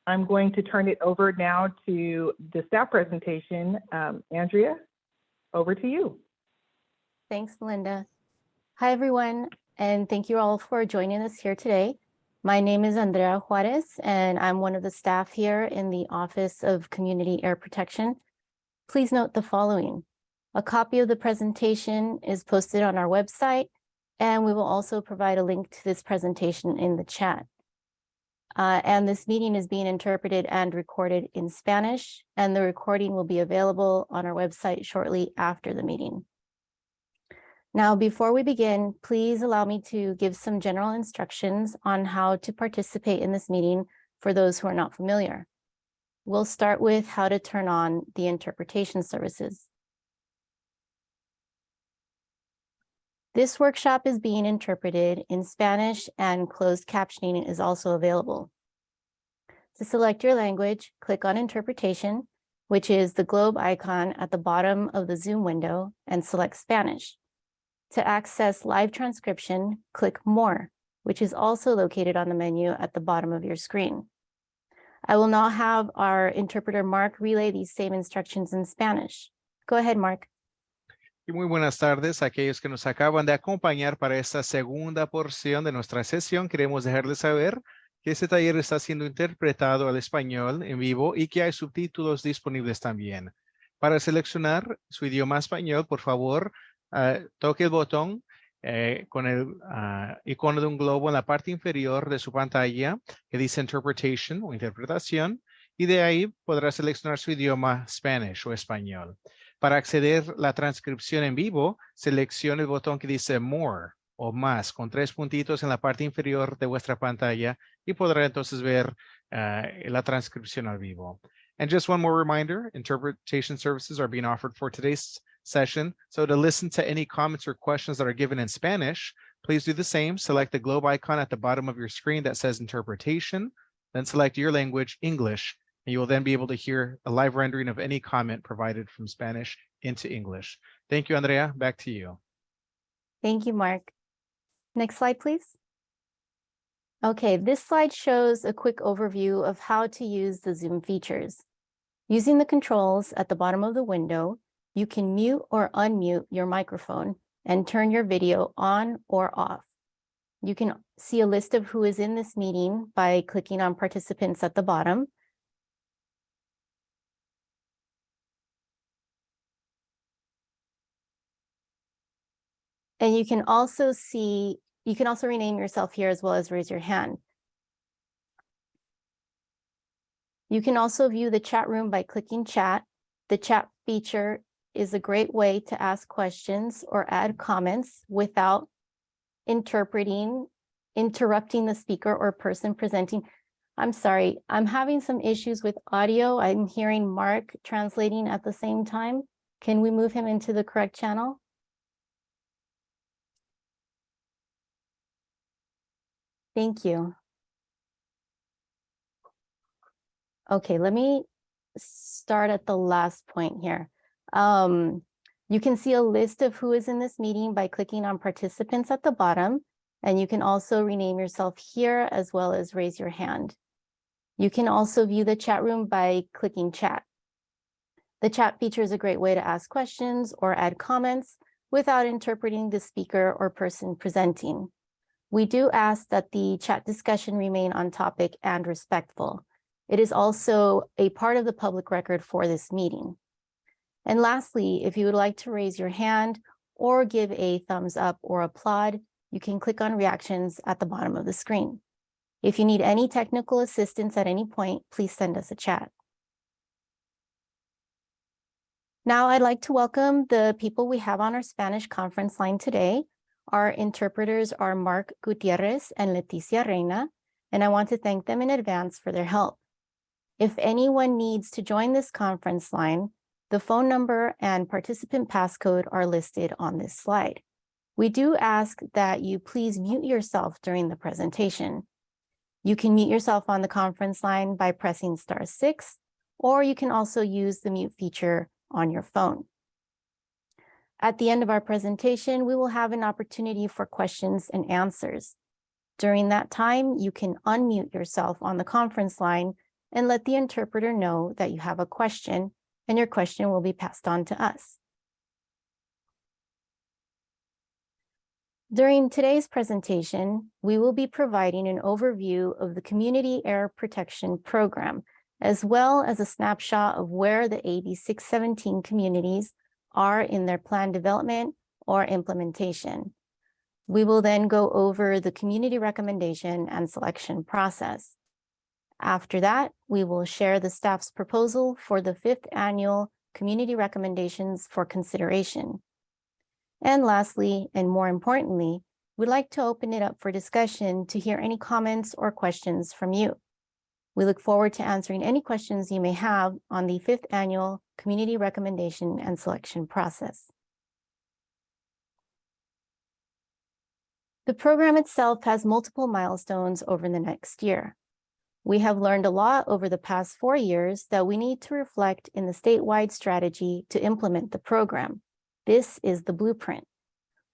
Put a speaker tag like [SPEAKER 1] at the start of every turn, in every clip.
[SPEAKER 1] I'm going to turn it over now to the staff presentation. Andrea, over to you.
[SPEAKER 2] Thanks, Melinda. Hi, everyone, and thank you all for joining us here today. My name is Andrea Juarez, and I'm one of the staff here in the Office of Community Air Protection. Please note the following. A copy of the presentation is posted on our website, and we will also provide a link to this presentation in the chat. And this meeting is being interpreted and recorded in Spanish, and the recording will be available on our website shortly after the meeting. Now, before we begin, please allow me to give some general instructions on how to participate in this meeting for those who are not familiar. We'll start with how to turn on the interpretation services. This workshop is being interpreted in Spanish, and closed captioning is also available. To select your language, click on Interpretation, which is the globe icon at the bottom of the Zoom window, and select Spanish. To access live transcription, click More, which is also located on the menu at the bottom of your screen. I will now have our interpreter, Mark, relay these same instructions in Spanish. Go ahead, Mark.
[SPEAKER 3] Y muy buenas tardes a aquellos que nos acaban de acompañar para esta segunda porción de nuestra sesión. Queremos dejarles saber que este taller está siendo interpretado al español en vivo y que hay subtítulos disponibles también. Para seleccionar su idioma español, por favor, toque el botón con el icono de un globo en la parte inferior de su pantalla que dice Interpretation o interpretación, y de ahí podrá seleccionar su idioma Spanish o español. Para acceder a la transcripción en vivo, seleccione el botón que dice More o más con 3 puntitos en la parte inferior de vuestra pantalla y podrá entonces ver la transcripción al vivo. And just one more reminder, interpretation services are being offered for today's session. So to listen to any comments or questions that are given in Spanish, please do the same. Select the globe icon at the bottom of your screen that says interpretation, then select your language, English, and you will then be able to hear a live rendering of any comment provided from Spanish into English. Thank you, Andrea. Back to you.
[SPEAKER 2] Thank you, Mark. Next slide, please. Okay, this slide shows a quick overview of how to use the Zoom features. Using the controls at the bottom of the window, you can mute or unmute your microphone and turn your video on or off. You can see a list of who is in this meeting by clicking on participants at the bottom. And you can also rename yourself here as well as raise your hand. You can also view the chat room by clicking chat. The chat feature is a great way to ask questions or add comments without interrupting the speaker or person presenting. I'm sorry, I'm having some issues with audio. I'm hearing Mark translating at the same time. Can we move him into the correct channel? Thank you. Okay, let me start at the last point here. You can see a list of who is in this meeting by clicking on participants at the bottom, and you can also rename yourself here as well as raise your hand. You can also view the chat room by clicking chat. The chat feature is a great way to ask questions or add comments without interpreting the speaker or person presenting. We do ask that the chat discussion remain on topic and respectful. It is also a part of the public record for this meeting. And lastly, if you would like to raise your hand or give a thumbs up or applaud, you can click on reactions at the bottom of the screen. If you need any technical assistance at any point, please send us a chat. Now I'd like to welcome the people we have on our Spanish conference line today. Our interpreters are Mark Gutierrez and Leticia Reina, and I want to thank them in advance for their help. If anyone needs to join this conference line, the phone number and participant passcode are listed on this slide. We do ask that you please mute yourself during the presentation. You can mute yourself on the conference line by pressing *6, or you can also use the mute feature on your phone. At the end of our presentation, we will have an opportunity for questions and answers. During that time, you can unmute yourself on the conference line and let the interpreter know that you have a question, and your question will be passed on to us. During today's presentation, we will be providing an overview of the Community Air Protection Program, as well as a snapshot of where the AB 617 communities are in their plan development or implementation. We will then go over the community recommendation and selection process. After that, we will share the staff's proposal for the 5th annual community recommendations for consideration. And lastly, and more importantly, we'd like to open it up for discussion to hear any comments or questions from you. We look forward to answering any questions you may have on the 5th annual community recommendation and selection process. The program itself has multiple milestones over the next year. We have learned a lot over the past 4 years that we need to reflect in the statewide strategy to implement the program. This is the blueprint.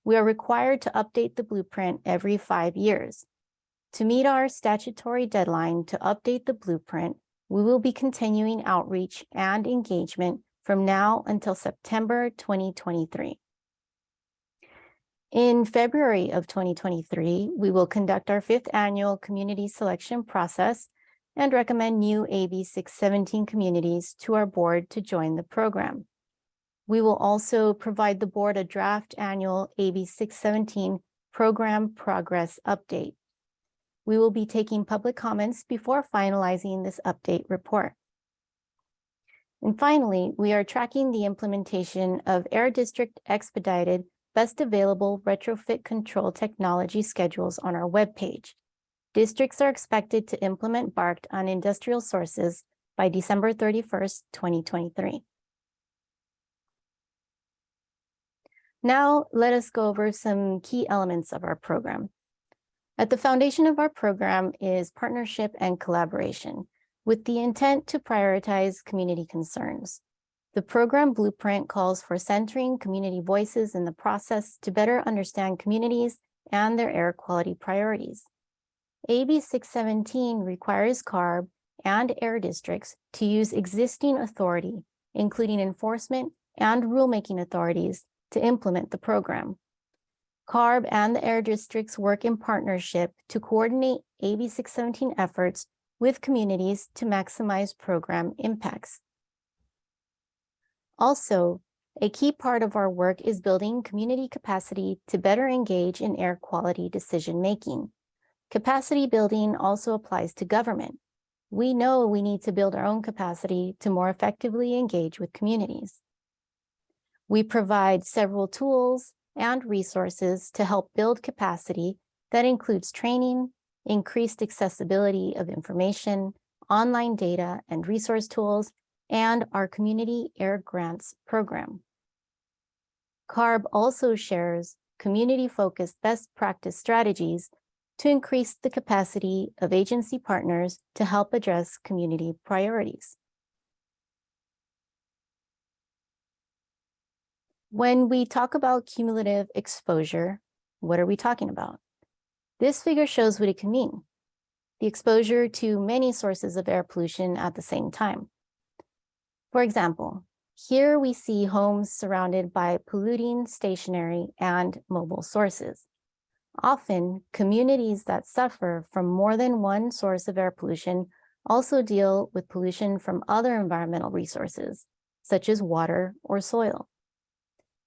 [SPEAKER 2] We are required to update the blueprint every 5 years. To meet our statutory deadline to update the blueprint, we will be continuing outreach and engagement from now until September 2023. In February of 2023, we will conduct our 5th annual community selection process and recommend new AB 617 communities to our board to join the program. We will also provide the board a draft annual AB 617 program progress update. We will be taking public comments before finalizing this update report. And finally, we are tracking the implementation of Air District Expedited Best Available Retrofit Control Technology schedules on our webpage. Districts are expected to implement BART on industrial sources by December 31st, 2023. Now, let us go over some key elements of our program. At the foundation of our program is partnership and collaboration, with the intent to prioritize community concerns. The program blueprint calls for centering community voices in the process to better understand communities and their air quality priorities. AB 617 requires CARB and air districts to use existing authority, including enforcement and rulemaking authorities, to implement the program. CARB and the air districts work in partnership to coordinate AB 617 efforts with communities to maximize program impacts. Also, a key part of our work is building community capacity to better engage in air quality decision-making. Capacity building also applies to government. We know we need to build our own capacity to more effectively engage with communities. We provide several tools and resources to help build capacity that includes training, increased accessibility of information, online data and resource tools, and our Community Air Grants program. CARB also shares community-focused best practice strategies to increase the capacity of agency partners to help address community priorities. When we talk about cumulative exposure, what are we talking about? This figure shows what it can mean: the exposure to many sources of air pollution at the same time. For example, here we see homes surrounded by polluting stationary and mobile sources. Often, communities that suffer from more than one source of air pollution also deal with pollution from other environmental resources, such as water or soil.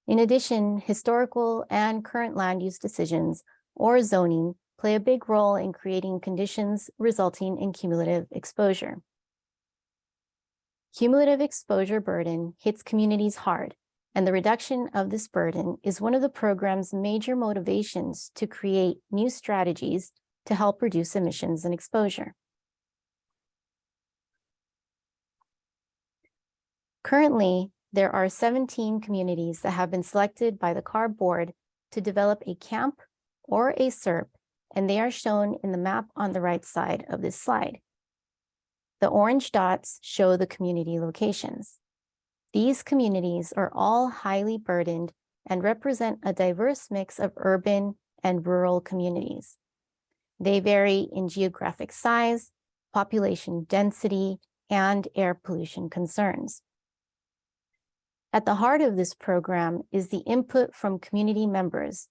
[SPEAKER 2] In addition, historical and current land use decisions or zoning play a big role in creating conditions resulting in cumulative exposure. Cumulative exposure burden hits communities hard, and the reduction of this burden is one of the program's major motivations to create new strategies to help reduce emissions and exposure. Currently, there are 17 communities that have been selected by the CARB board to develop a CAMP or a SERP, and they are shown in the map on the right side of this slide. The orange dots show the community locations. These communities are all highly burdened and represent a diverse mix of urban and rural communities. They vary in geographic size, population density, and air pollution concerns. At the heart of this program is the input from community members.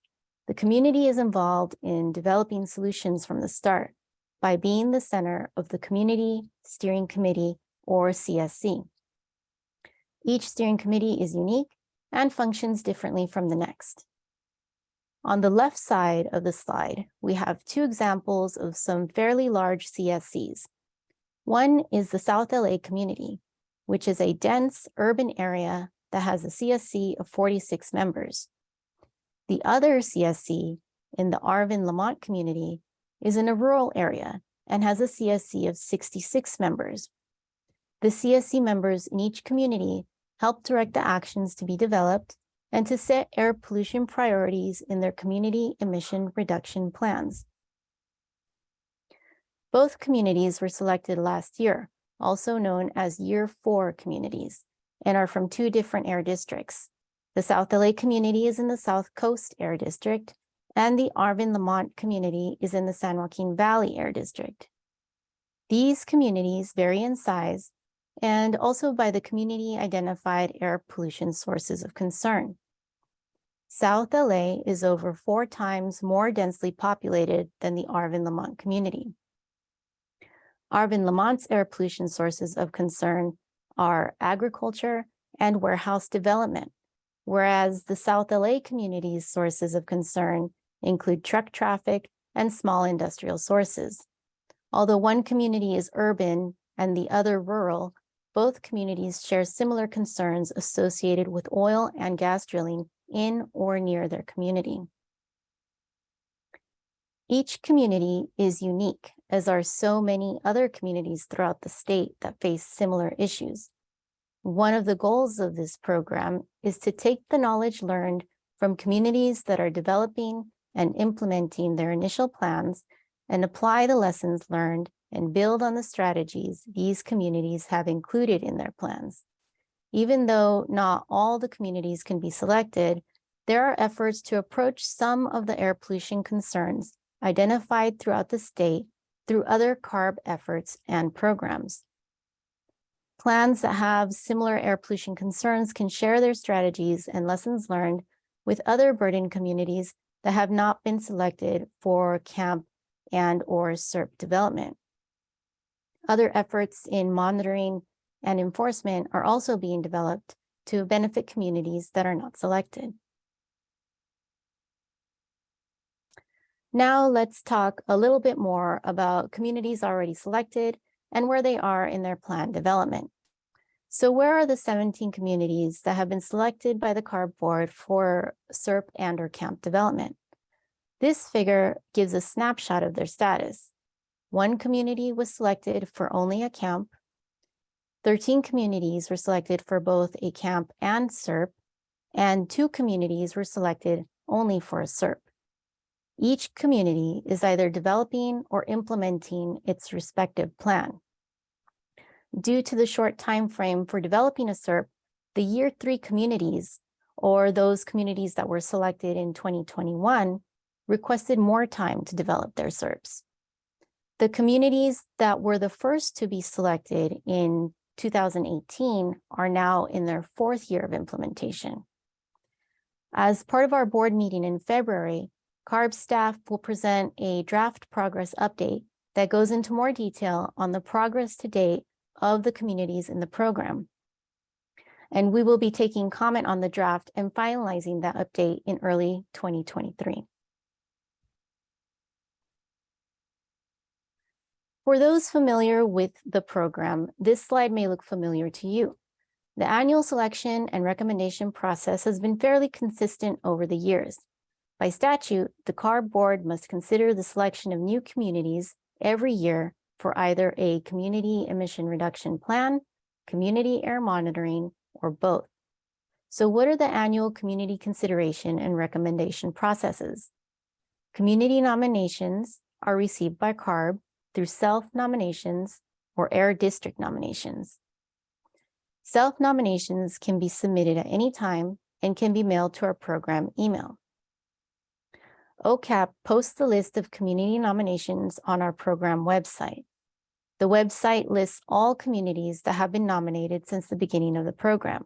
[SPEAKER 2] The community is involved in developing solutions from the start by being the center of the Community Steering Committee, or CSC. Each steering committee is unique and functions differently from the next. On the left side of the slide, we have two examples of some fairly large CSCs. One is the South LA community, which is a dense urban area that has a CSC of 46 members. The other CSC in the Arvin-Lamont community is in a rural area and has a CSC of 66 members. The CSC members in each community help direct the actions to be developed and to set air pollution priorities in their community emission reduction plans. Both communities were selected last year, also known as Year 4 communities, and are from two different air districts. The South LA community is in the South Coast Air District, and the Arvin-Lamont community is in the San Joaquin Valley Air District. These communities vary in size and also by the community identified air pollution sources of concern. South LA is over 4 times more densely populated than the Arvin-Lamont community. Arvin-Lamont's air pollution sources of concern are agriculture and warehouse development, whereas the South LA community's sources of concern include truck traffic and small industrial sources. Although one community is urban and the other rural, both communities share similar concerns associated with oil and gas drilling in or near their community. Each community is unique, as are so many other communities throughout the state that face similar issues. One of the goals of this program is to take the knowledge learned from communities that are developing and implementing their initial plans and apply the lessons learned and build on the strategies these communities have included in their plans. Even though not all the communities can be selected, there are efforts to approach some of the air pollution concerns identified throughout the state through other CARB efforts and programs. Plans that have similar air pollution concerns can share their strategies and lessons learned with other burdened communities that have not been selected for CAMP and/or SERP development. Other efforts in monitoring and enforcement are also being developed to benefit communities that are not selected. Now let's talk a little bit more about communities already selected and where they are in their plan development. So where are the 17 communities that have been selected by the CARB board for SERP and/or CAMP development? This figure gives a snapshot of their status. 1 community was selected for only a CAMP. 13 communities were selected for both a CAMP and SERP, and 2 communities were selected only for a SERP. Each community is either developing or implementing its respective plan. Due to the short time frame for developing a SERP, the Year 3 communities, or those communities that were selected in 2021, requested more time to develop their SERPs. The communities that were the first to be selected in 2018 are now in their 4th year of implementation. As part of our board meeting in February, CARB staff will present a draft progress update that goes into more detail on the progress to date of the communities in the program. And we will be taking comment on the draft and finalizing that update in early 2023. For those familiar with the program, this slide may look familiar to you. The annual selection and recommendation process has been fairly consistent over the years. By statute, the CARB board must consider the selection of new communities every year for either a community emission reduction plan, community air monitoring, or both. So what are the annual community consideration and recommendation processes? Community nominations are received by CARB through self-nominations or air district nominations. Self-nominations can be submitted at any time and can be mailed to our program email. OCAP posts the list of community nominations on our program website. The website lists all communities that have been nominated since the beginning of the program.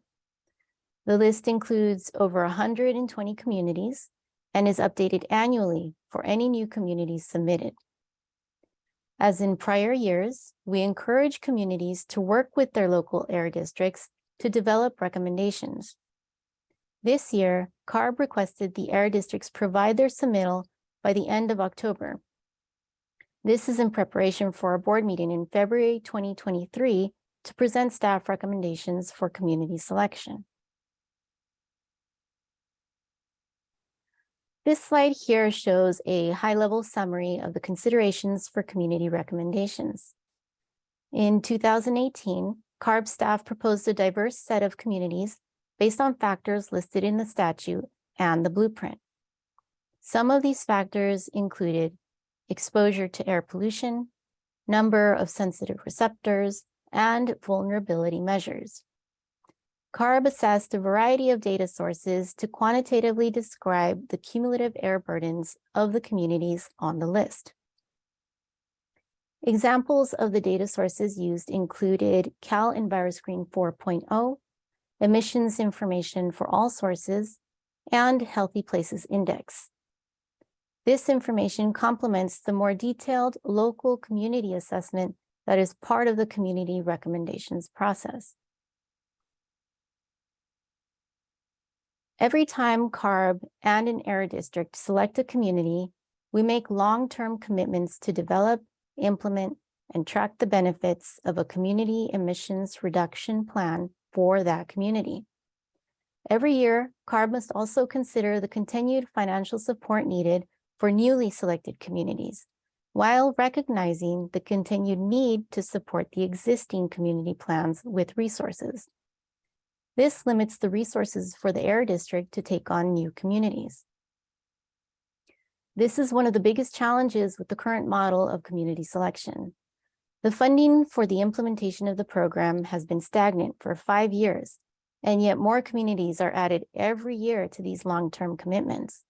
[SPEAKER 2] The list includes over 120 communities and is updated annually for any new communities submitted. As in prior years, we encourage communities to work with their local air districts to develop recommendations. This year, CARB requested the air districts provide their submittal by the end of October. This is in preparation for our board meeting in February 2023 to present staff recommendations for community selection. This slide here shows a high-level summary of the considerations for community recommendations. In 2018, CARB staff proposed a diverse set of communities based on factors listed in the statute and the blueprint. Some of these factors included exposure to air pollution, number of sensitive receptors, and vulnerability measures. CARB assessed a variety of data sources to quantitatively describe the cumulative air burdens of the communities on the list. Examples of the data sources used included Cal EnviroScreen 4.0, emissions information for all sources, and Healthy Places Index. This information complements the more detailed local community assessment that is part of the community recommendations process. Every time CARB and an air district select a community, we make long-term commitments to develop, implement, and track the benefits of a community emissions reduction plan for that community. Every year, CARB must also consider the continued financial support needed for newly selected communities, while recognizing the continued need to support the existing community plans with resources. This limits the resources for the air district to take on new communities. This is one of the biggest challenges with the current model of community selection. The funding for the implementation of the program has been stagnant for 5 years, and yet more communities are added every year to these long-term commitments.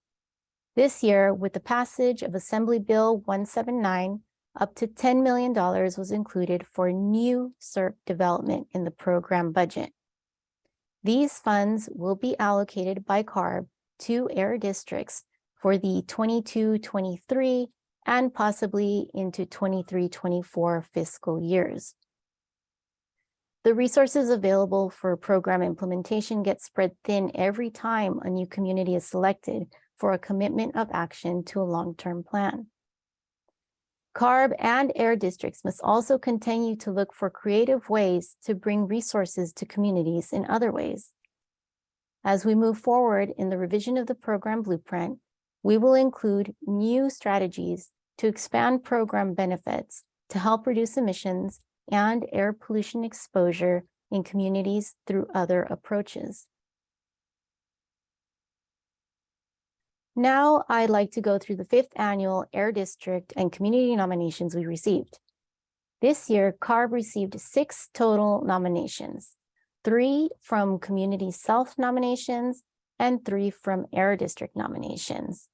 [SPEAKER 2] This year, with the passage of Assembly Bill 179, up to $10 million was included for new CERP development in the program budget. These funds will be allocated by CARB to air districts for the 22-23 and possibly into 23-24 fiscal years. The resources available for program implementation get spread thin every time a new community is selected for a commitment of action to a long-term plan. CARB and air districts must also continue to look for creative ways to bring resources to communities in other ways. As we move forward in the revision of the program blueprint, we will include new strategies to expand program benefits to help reduce emissions and air pollution exposure in communities through other approaches. Now, I'd like to go through the 5th annual Air District and Community nominations we received. This year, CARB received 6 total nominations, 3 from community self-nominations and 3 from Air District nominations.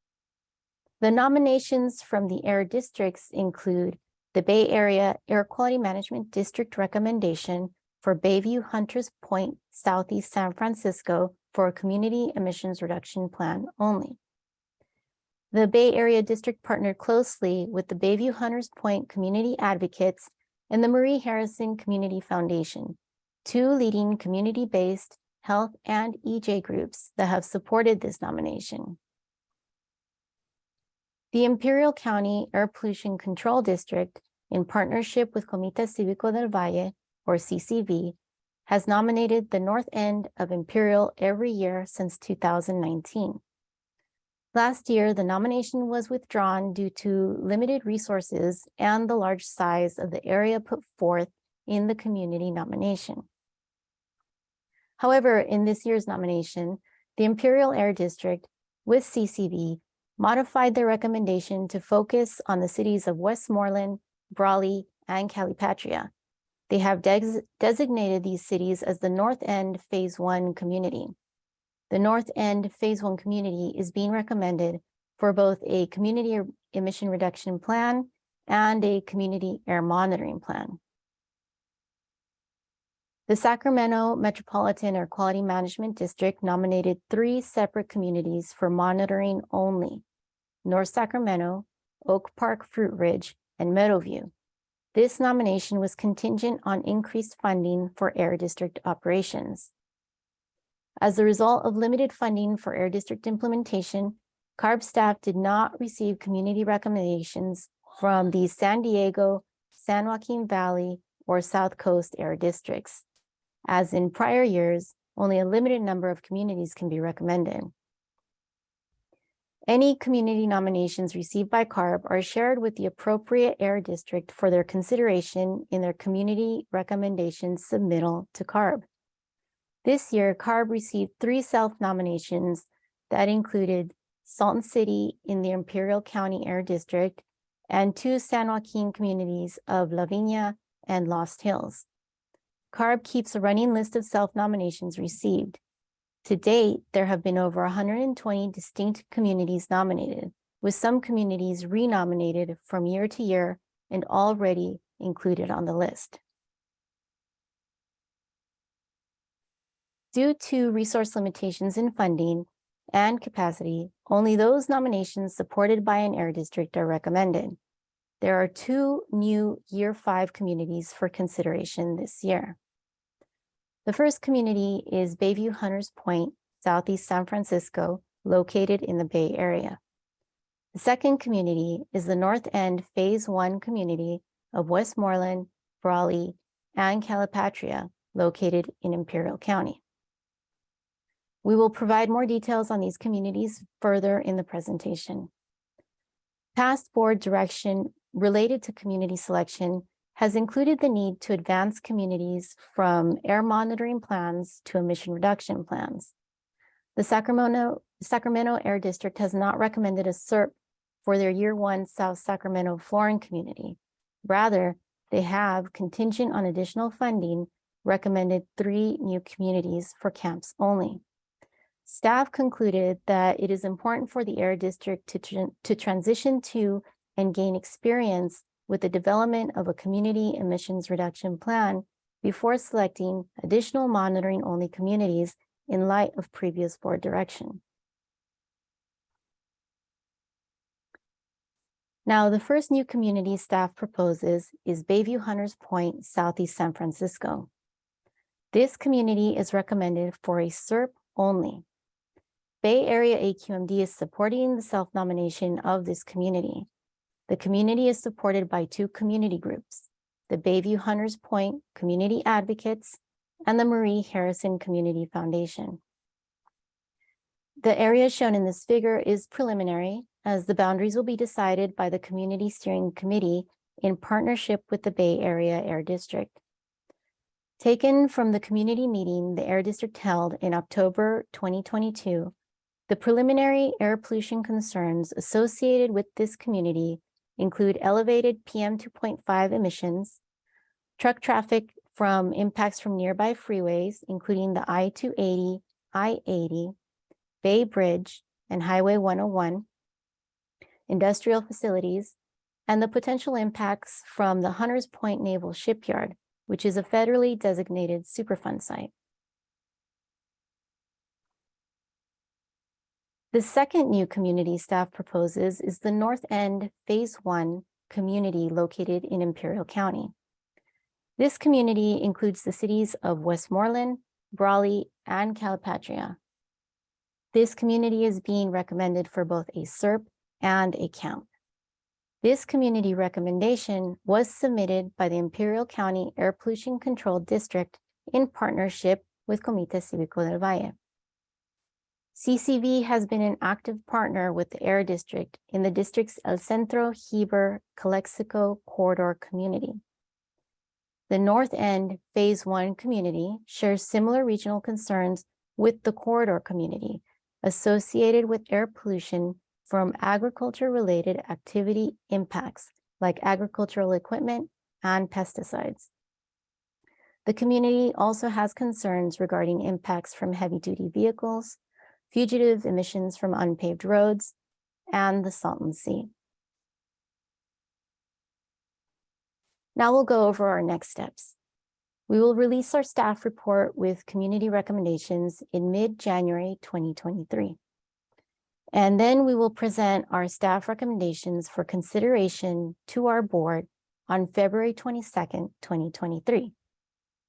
[SPEAKER 2] The nominations from the Air Districts include the Bay Area Air Quality Management District recommendation for Bayview Hunters Point, Southeast San Francisco for a community emissions reduction plan only. The Bay Area District partnered closely with the Bayview Hunters Point Community Advocates and the Marie Harrison Community Foundation, 2 leading community-based health and EJ groups that have supported this nomination. The Imperial County Air Pollution Control District, in partnership with Comité Cívico del Valle, or CCV, has nominated the north end of Imperial every year since 2019. Last year, the nomination was withdrawn due to limited resources and the large size of the area put forth in the community nomination. However, in this year's nomination, the Imperial Air District with CCV modified their recommendation to focus on the cities of Westmoreland, Brawley, and Calipatria. They have designated these cities as the North End Phase 1 community. The North End Phase 1 community is being recommended for both a community emission reduction plan and a community air monitoring plan. The Sacramento Metropolitan Air Quality Management District nominated 3 separate communities for monitoring only: North Sacramento, Oak Park Fruit Ridge, and Meadowview. This nomination was contingent on increased funding for Air District operations. As a result of limited funding for Air District implementation, CARB staff did not receive community recommendations from the San Diego, San Joaquin Valley, or South Coast Air Districts. As in prior years, only a limited number of communities can be recommended. Any community nominations received by CARB are shared with the appropriate air district for their consideration in their community recommendations submittal to CARB. This year, CARB received 3 self-nominations that included Salton City in the Imperial County Air District and 2 San Joaquin communities of La Vina and Lost Hills. CARB keeps a running list of self-nominations received. To date, there have been over 120 distinct communities nominated, with some communities renominated from year to year and already included on the list. Due to resource limitations in funding and capacity, only those nominations supported by an air district are recommended. There are 2 new Year 5 communities for consideration this year. The first community is Bayview Hunters Point, Southeast San Francisco, located in the Bay Area. The second community is the North End Phase 1 community of Westmoreland, Brawley, and Calipatria, located in Imperial County. We will provide more details on these communities further in the presentation. Past board direction related to community selection has included the need to advance communities from air monitoring plans to emission reduction plans. The Sacramento Air District has not recommended a SERP for their Year 1 South Sacramento Florin community. Rather, they have, contingent on additional funding, recommended 3 new communities for camps only. Staff concluded that it is important for the Air District to transition to and gain experience with the development of a community emissions reduction plan before selecting additional monitoring-only communities in light of previous board direction. Now, the first new community staff proposes is Bayview Hunters Point, Southeast San Francisco. This community is recommended for a SERP only. Bay Area AQMD is supporting the self-nomination of this community. The community is supported by 2 community groups, the Bayview Hunters Point Community Advocates and the Marie Harrison Community Foundation. The area shown in this figure is preliminary, as the boundaries will be decided by the Community Steering Committee in partnership with the Bay Area Air District. Taken from the community meeting the Air District held in October 2022, the preliminary air pollution concerns associated with this community include elevated PM 2.5 emissions, truck traffic from impacts from nearby freeways, including the I-280, I-80, Bay Bridge, and Highway 101, industrial facilities, and the potential impacts from the Hunters Point Naval Shipyard, which is a federally designated Superfund site. The second new community staff proposes is the North End Phase 1 community located in Imperial County. This community includes the cities of Westmoreland, Brawley, and Calipatria. This community is being recommended for both a SERP and a camp. This community recommendation was submitted by the Imperial County Air Pollution Control District in partnership with Comité Cívico del Valle. CCV has been an active partner with the Air District in the district's El Centro, Heber, Calexico corridor community. The North End Phase 1 community shares similar regional concerns with the corridor community associated with air pollution from agriculture-related activity impacts like agricultural equipment and pesticides. The community also has concerns regarding impacts from heavy-duty vehicles, fugitive emissions from unpaved roads, and the Salton Sea. Now we'll go over our next steps. We will release our staff report with community recommendations in mid-January 2023. And then we will present our staff recommendations for consideration to our board on February 22nd, 2023.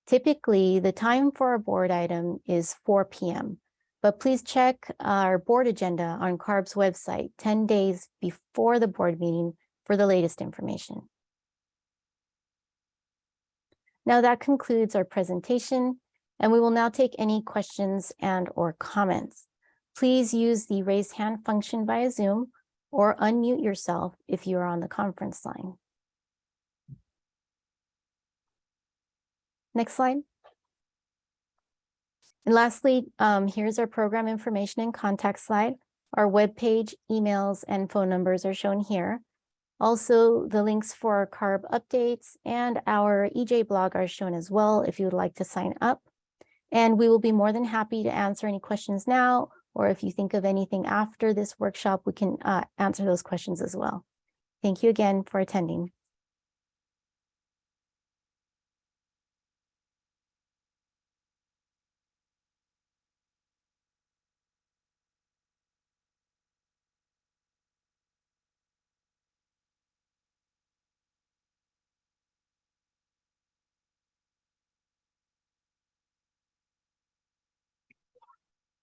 [SPEAKER 2] Typically, the time for our board item is 4 p.m., but please check our board agenda on CARB's website 10 days before the board meeting for the latest information. Now that concludes our presentation, and we will now take any questions and/or comments. Please use the raise hand function via Zoom or unmute yourself if you are on the conference line. Next slide. And lastly, here's our program information and contact slide. Our webpage, emails, and phone numbers are shown here. Also, the links for our CARB updates and our EJ blog are shown as well if you would like to sign up. And we will be more than happy to answer any questions now, or if you think of anything after this workshop, we can answer those questions as well. Thank you again for attending.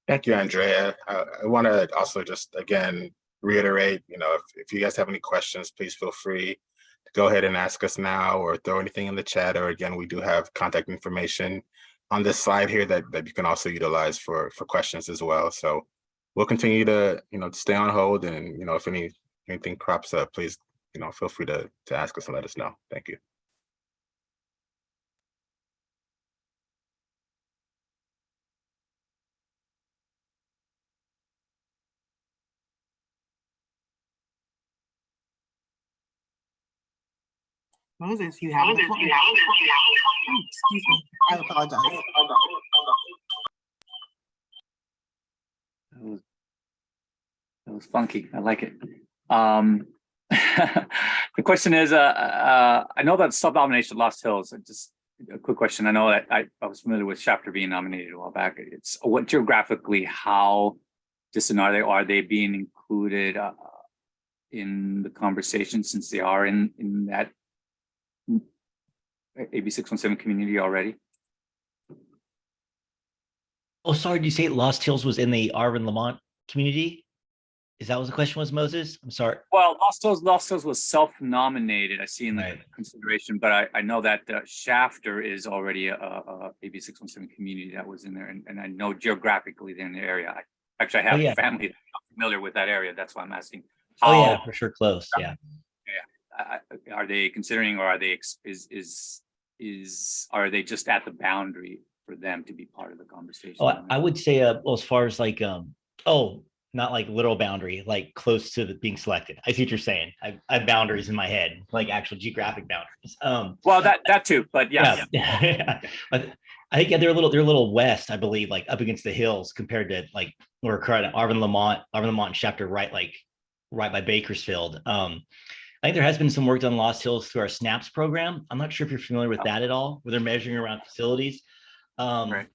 [SPEAKER 4] Thank you, Andrea. I want to also just again reiterate, if you guys have any questions, please feel free to go ahead and ask us now or throw anything in the chat. Or again, we do have contact information on this slide here that you can also utilize for questions as well. So we'll continue to stay on hold, and if anything crops up, please feel free to ask us and let us know. Thank you.
[SPEAKER 5] Moses, you have the floor. Excuse me, I apologize.
[SPEAKER 6] That was funky. I like it. The question is, I know that sub-nomination Lost Hills. Just a quick question. I know that I was familiar with Shafter being nominated a while back. It's what geographically, how distant are they being included in the conversation, since they are in that AB 617 community already?
[SPEAKER 7] Oh, sorry, did you say Lost Hills was in the Arvin Lamont community? Is that what the question was, Moses? I'm sorry.
[SPEAKER 6] Well, Lost Hills was self-nominated, I see in the consideration, but I know that Shafter is already a AB 617 community that was in there, and I know geographically they're in the area. I have a family that's not familiar with that area. That's why I'm asking.
[SPEAKER 7] Oh yeah, for sure, close. Yeah.
[SPEAKER 6] Are they considering, or are they are they just at the boundary for them to be part of the conversation?
[SPEAKER 7] Oh, I would say, well, as far as like, not like literal boundary, like close to being selected. I see what you're saying. I have boundaries in my head, like actual geographic boundaries. Well,
[SPEAKER 6] that too, but yeah.
[SPEAKER 7] But I think they're a little west, I believe, like up against the hills compared to like where Arvin Lamont and Shafter, right by Bakersfield. I think there has been some work done Lost Hills through our SNAPS program. I'm not sure if you're familiar with that at all, where they're measuring around facilities.
[SPEAKER 6] Right.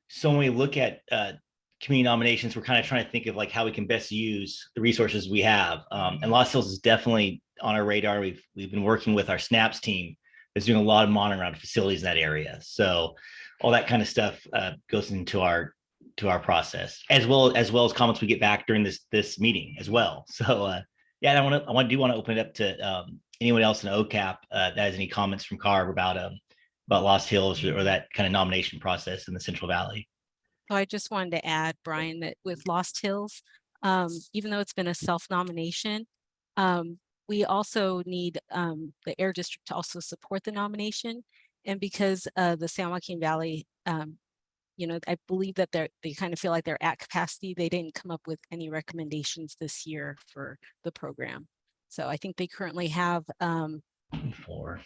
[SPEAKER 7] So when we look at community nominations, we're kind of trying to think of like how we can best use the resources we have. And Lost Hills is definitely on our radar. We've been working with our SNAPS team that's doing a lot of monitoring around facilities in that area. So all that kind of stuff goes into our process, as well as comments we get back during this meeting as well. So yeah, I do want to open it up to anyone else in OCAP that has any comments from CARB about Lost Hills or that kind of nomination process in the Central Valley.
[SPEAKER 8] So I just wanted to add, Brian, that with Lost Hills, even though it's been a self-nomination, we also need the Air District to also support the nomination. And because the San Joaquin Valley, I believe that they kind of feel like they're at capacity, they didn't come up with any recommendations this year for the program. So I think they currently have four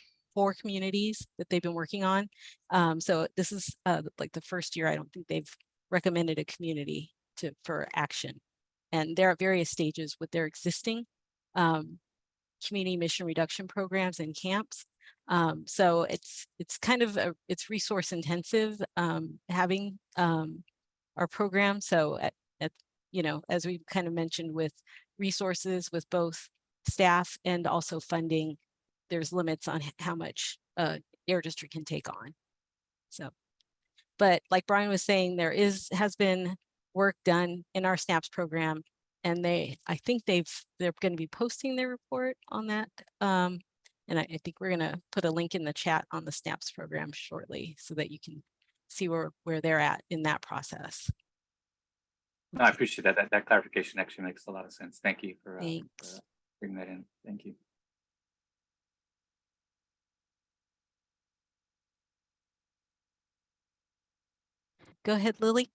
[SPEAKER 8] communities that they've been working on. So this is like the first year I don't think they've recommended a community for action. And they're at various stages with their existing community mission reduction programs and camps. So it's kind of it's resource intensive having our program. So at you know, as we kind of mentioned, with resources, with both staff and also funding, there's limits on how much Air District can take on. So, but like Brian was saying, has been work done in our SNAPS program, and I think they're going to be posting their report on that. And I think we're going to put a link in the chat on the SNAPS program shortly so that you can see where they're at in that process.
[SPEAKER 6] No, I appreciate that. That clarification actually makes a lot of sense. Thank you for
[SPEAKER 8] Thanks.
[SPEAKER 6] bringing that in. Thank you.
[SPEAKER 8] Go ahead, Lily.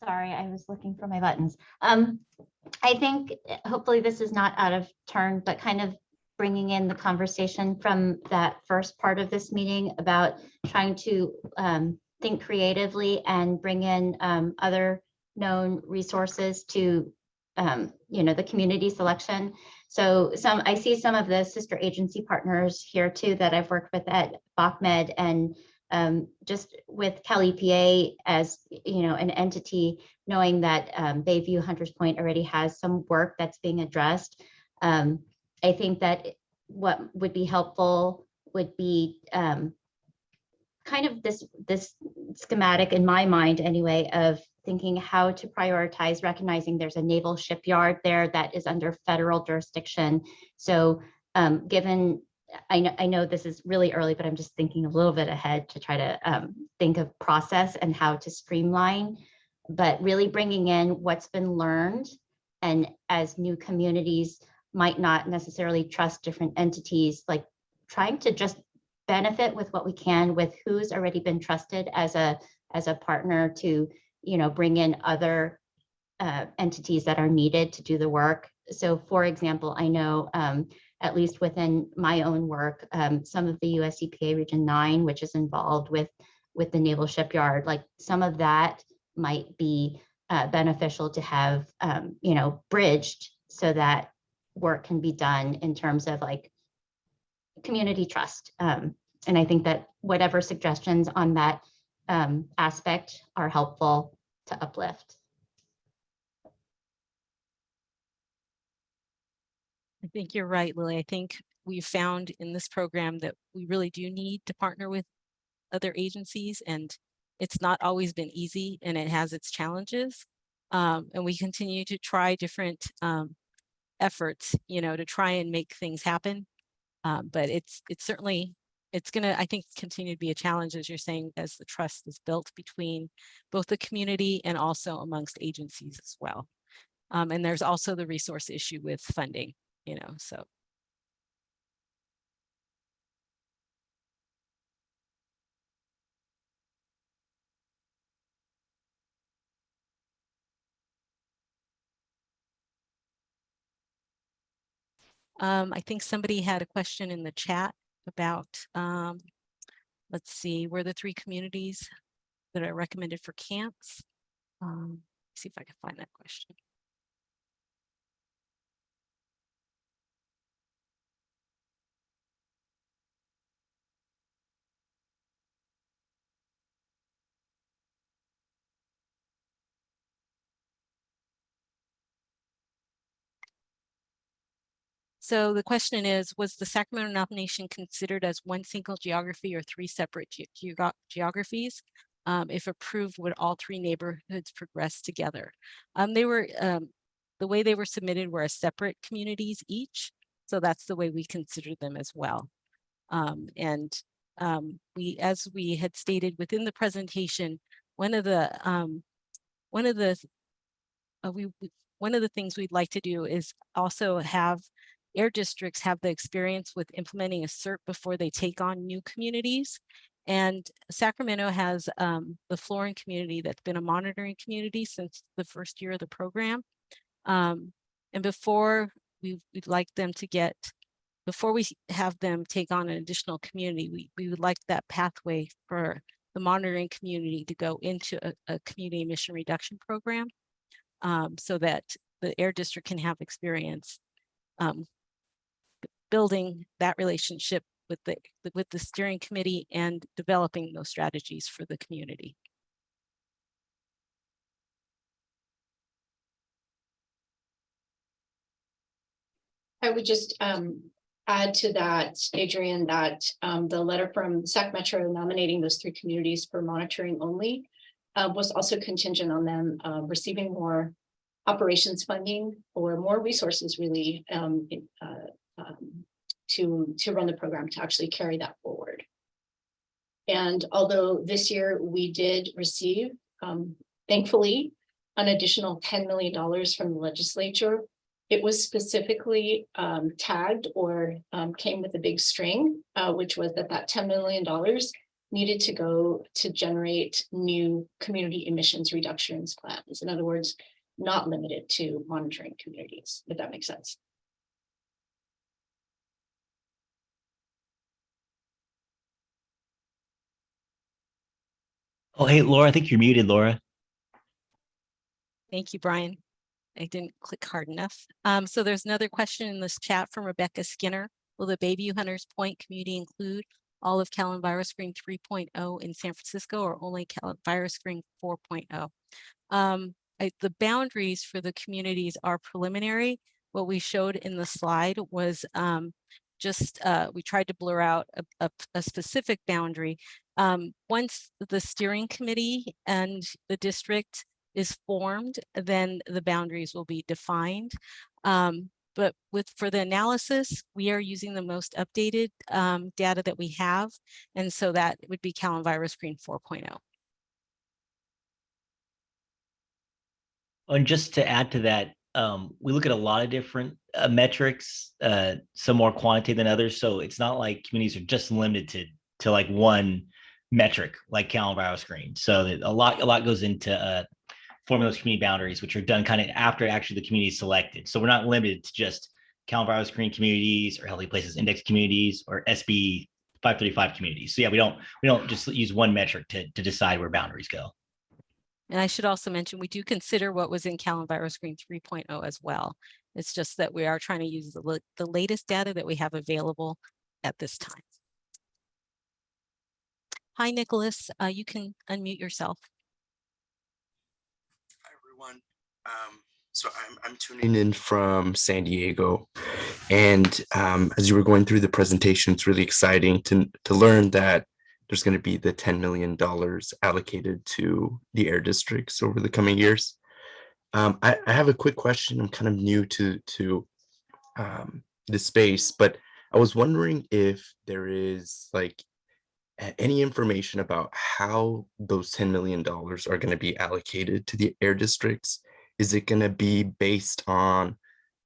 [SPEAKER 9] Sorry, I was looking for my buttons. I think hopefully this is not out of turn, but kind of bringing in the conversation from that first part of this meeting about trying to think creatively and bring in other known resources to the community selection. So I see some of the sister agency partners here too that I've worked with at BachMed, and just with Cal EPA as an entity, knowing that Bayview Hunters Point already has some work that's being addressed. I think that what would be helpful would be kind of this schematic in my mind anyway of thinking how to prioritize, recognizing there's a naval shipyard there that is under federal jurisdiction. So given, I know this is really early, but I'm just thinking a little bit ahead to try to think of process and how to streamline, but really bringing in what's been learned, and as new communities might not necessarily trust different entities, like trying to just benefit with what we can with who's already been trusted as a partner to bring in other entities that are needed to do the work. So for example, I know at least within my own work, some of the US EPA Region 9, which is involved with the Naval Shipyard, like some of that might be beneficial to have bridged so that work can be done in terms of like community trust. And I think that whatever suggestions on that aspect are helpful to uplift.
[SPEAKER 8] I think you're right, Lily. I think we've found in this program that we really do need to partner with other agencies, and it's not always been easy, and it has its challenges. And we continue to try different efforts, to try and make things happen. But it's certainly, it's going to, I think, continue to be a challenge, as you're saying, as the trust is built between both the community and also amongst agencies as well. And there's also the resource issue with funding, so. I think somebody had a question in the chat about, let's see, were the 3 communities that are recommended for camps. See if I can find that question. So the question is, was the Sacramento nomination considered as one single geography or 3 separate geographies? If approved, would all 3 neighborhoods progress together? They were, the way they were submitted were as separate communities each. So that's the way we considered them as well. As we had stated within the presentation, one of the things we'd like to do is also have air districts have the experience with implementing a CERT before they take on new communities. And Sacramento has the Florin community that's been a monitoring community since the first year of the program. And before we'd like them to get, before we have them take on an additional community, we would like that pathway for the monitoring community to go into a community emission reduction program, so that the air district can have experience building that relationship with the steering committee and developing those strategies for the community.
[SPEAKER 10] I would just add to that, Adrian, that the letter from SAC Metro nominating those 3 communities for monitoring only was also contingent on them receiving more operations funding or more resources really to run the program, to actually carry that forward. And although this year we did receive, thankfully, an additional $10 million from the legislature, it was specifically tagged or came with a big string, which was that $10 million needed to go to generate new community emissions reductions plans. In other words, not limited to monitoring communities, if that makes sense.
[SPEAKER 7] Oh, hey, Laura, I think you're muted, Laura.
[SPEAKER 8] Thank you, Brian. I didn't click hard enough. So there's another question in this chat from Rebecca Skinner. Will the Bayview Hunters Point community include all of Cal Enviro Screen 3.0 in San Francisco, or only Cal Enviro Screen 4.0? The boundaries for the communities are preliminary. What we showed in the slide was we tried to blur out a specific boundary. Once the steering committee and the district is formed, then the boundaries will be defined. But for the analysis, we are using the most updated data that we have. And so that would be Cal Enviro Screen 4.0.
[SPEAKER 7] And just to add to that, we look at a lot of different metrics, some more quantitative than others. So it's not like communities are just limited to like one metric, like Cal Enviro Screen. So a lot goes into forming those community boundaries, which are done kind of after actually the community is selected. So we're not limited to just Cal Enviro Screen communities or Healthy Places Index communities or SB 535 communities. So yeah, we don't just use one metric to decide where boundaries go.
[SPEAKER 8] And I should also mention, we do consider what was in Cal Enviro Screen 3.0 as well. It's just that we are trying to use the latest data that we have available at this time. Hi, Nicholas. You can unmute yourself.
[SPEAKER 11] Hi, everyone. So I'm tuning in from San Diego. And as you were going through the presentation, it's really exciting to learn that there's going to be the $10 million allocated to the air districts over the coming years. I have a quick question. I'm kind of new to this space, but I was wondering if there is like any information about how those $10 million are going to be allocated to the air districts. Is it going to be based on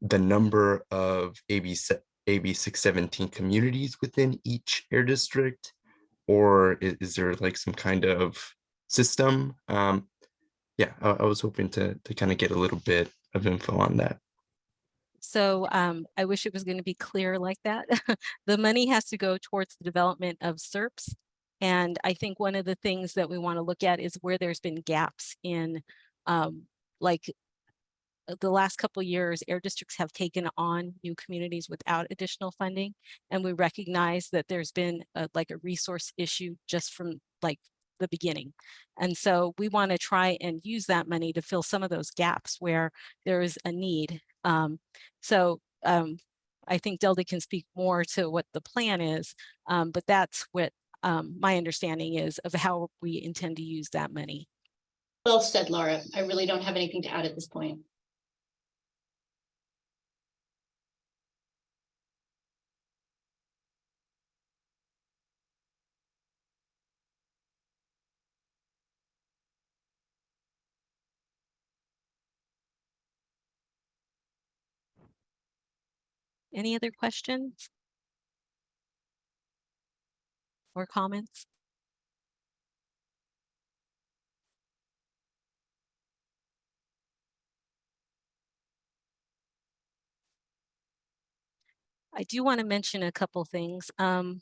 [SPEAKER 11] the number of AB 617 communities within each air district? Or is there like some kind of system? Yeah, I was hoping to kind of get a little bit of info on that.
[SPEAKER 8] So I wish it was going to be clear like that. The money has to go towards the development of SERPs. And I think one of the things that we want to look at is where there's been gaps in like the last couple of years, air districts have taken on new communities without additional funding. And we recognize that there's been like a resource issue just from like the beginning. And so we want to try and use that money to fill some of those gaps where there is a need. I think Delda can speak more to what the plan is, but that's what my understanding is of how we intend to use that money.
[SPEAKER 10] Well said, Laura. I really don't have anything to add at this point.
[SPEAKER 8] Any other questions or comments? I do want to mention a couple things. I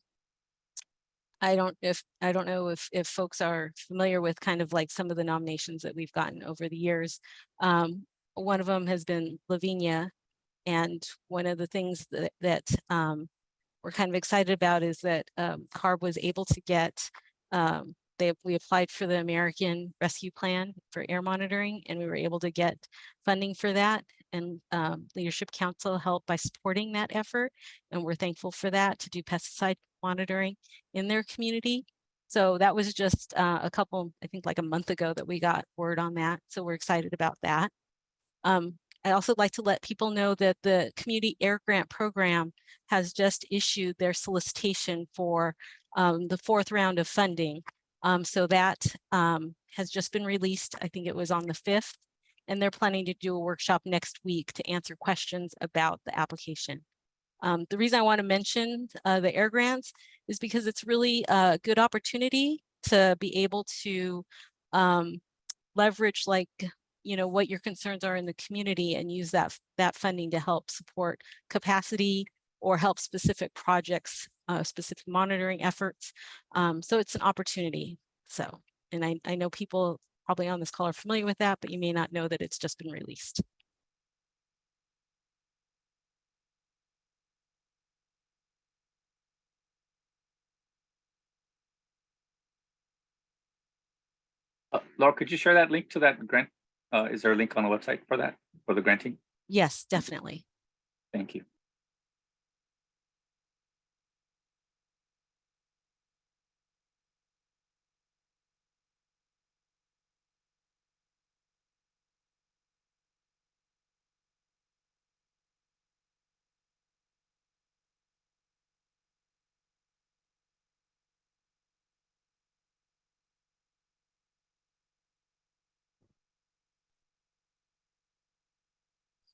[SPEAKER 8] don't know if folks are familiar with kind of like some of the nominations that we've gotten over the years. One of them has been Lavinia, and one of the things that we're kind of excited about is that CARB was able to get, we applied for the American Rescue Plan for air monitoring, and we were able to get funding for that. And Leadership Council helped by supporting that effort. And we're thankful for that, to do pesticide monitoring in their community. So that was just I think like a month ago that we got word on that. So we're excited about that. I'd also like to let people know that the Community Air Grant Program has just issued their solicitation for the 4th round of funding. So that has just been released. I think it was on the 5th, and they're planning to do a workshop next week to answer questions about the application. The reason I want to mention the air grants is because it's really a good opportunity to be able to leverage, like, what your concerns are in the community, and use that funding to help support capacity or help specific projects, specific monitoring efforts. So it's an opportunity. So, and I know people probably on this call are familiar with that, but you may not know that it's just been released.
[SPEAKER 6] Laura, could you share that link to that grant? Is there a link on the website for that, for the granting?
[SPEAKER 8] Yes, definitely.
[SPEAKER 6] Thank you.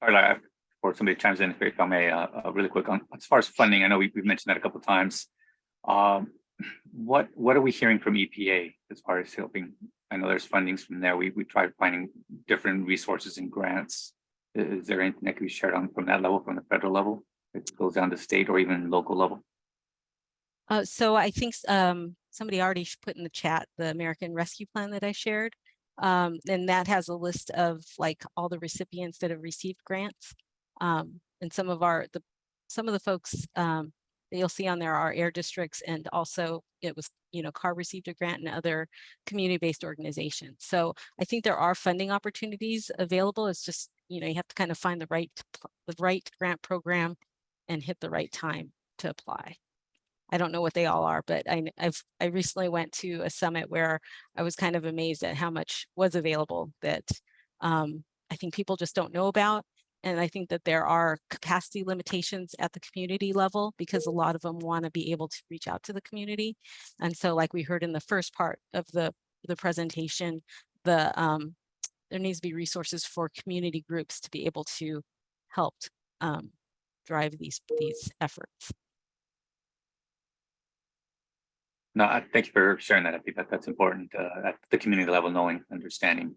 [SPEAKER 6] Sorry, like, before somebody chimes in, if I may, really quick on as far as funding. I know we've mentioned that a couple of times. What are we hearing from EPA as far as helping? I know there's fundings from there. We tried finding different resources and grants. Is there anything that can be shared on from that level, from the federal level? It goes down to state or even local level?
[SPEAKER 8] So I think somebody already put in the chat the American Rescue Plan that I shared. And that has a list of like all the recipients that have received grants. And some of the folks that you'll see on there are air districts, and also it was, CARB received a grant, and other community-based organizations. So I think there are funding opportunities available. It's just, you have to kind of find the right grant program and hit the right time to apply. I don't know what they all are, but I recently went to a summit where I was kind of amazed at how much was available that I think people just don't know about. And I think that there are capacity limitations at the community level, because a lot of them want to be able to reach out to the community. And so, like we heard in the first part of the presentation, there needs to be resources for community groups to be able to help drive these efforts.
[SPEAKER 6] No, thank you for sharing that. I think that's important at the community level, knowing, understanding,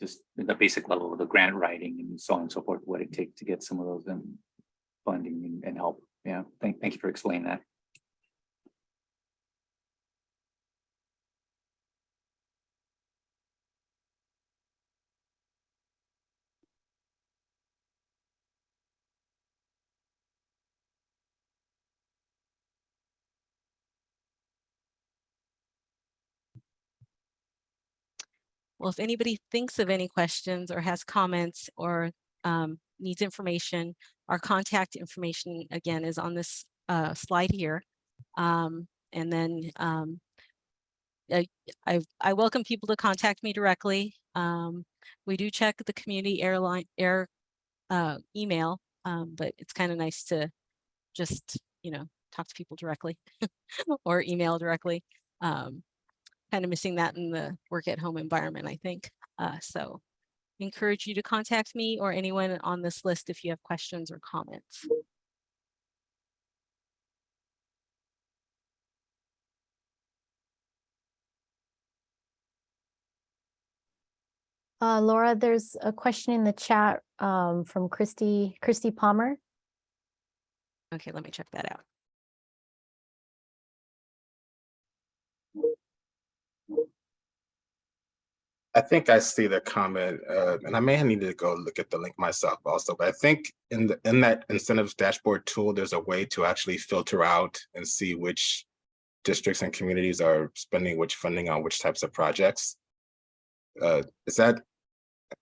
[SPEAKER 6] just the basic level of the grant writing and so on and so forth, what it takes to get some of those funding and help. Yeah, thank you for explaining that.
[SPEAKER 8] Well, if anybody thinks of any questions or has comments or needs information, our contact information again is on this slide here. And then I welcome people to contact me directly. We do check the community air email, but it's kind of nice to just, talk to people directly or email directly. Kind of missing that in the work at home environment, I think. So encourage you to contact me or anyone on this list if you have questions or comments.
[SPEAKER 2] Laura, there's a question in the chat from Christy Palmer.
[SPEAKER 8] Okay, let me check that out.
[SPEAKER 4] I think I see the comment, and I may need to go look at the link myself also, but I think in that incentives dashboard tool, there's a way to actually filter out and see which districts and communities are spending which funding on which types of projects. Am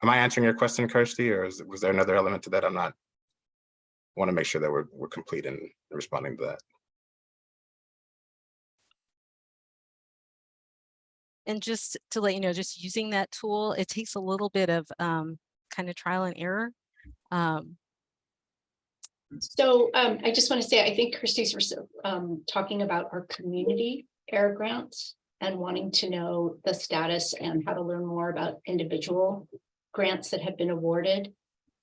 [SPEAKER 4] I answering your question, Kirsty, or was there another element to that? I want to make sure that we're complete in responding to that.
[SPEAKER 8] And just to let you know, just using that tool, it takes a little bit of kind of trial and error.
[SPEAKER 10] So I just want to say, I think Kirsty's talking about our community Airgrounds and wanting to know the status and how to learn more about individual grants that have been awarded.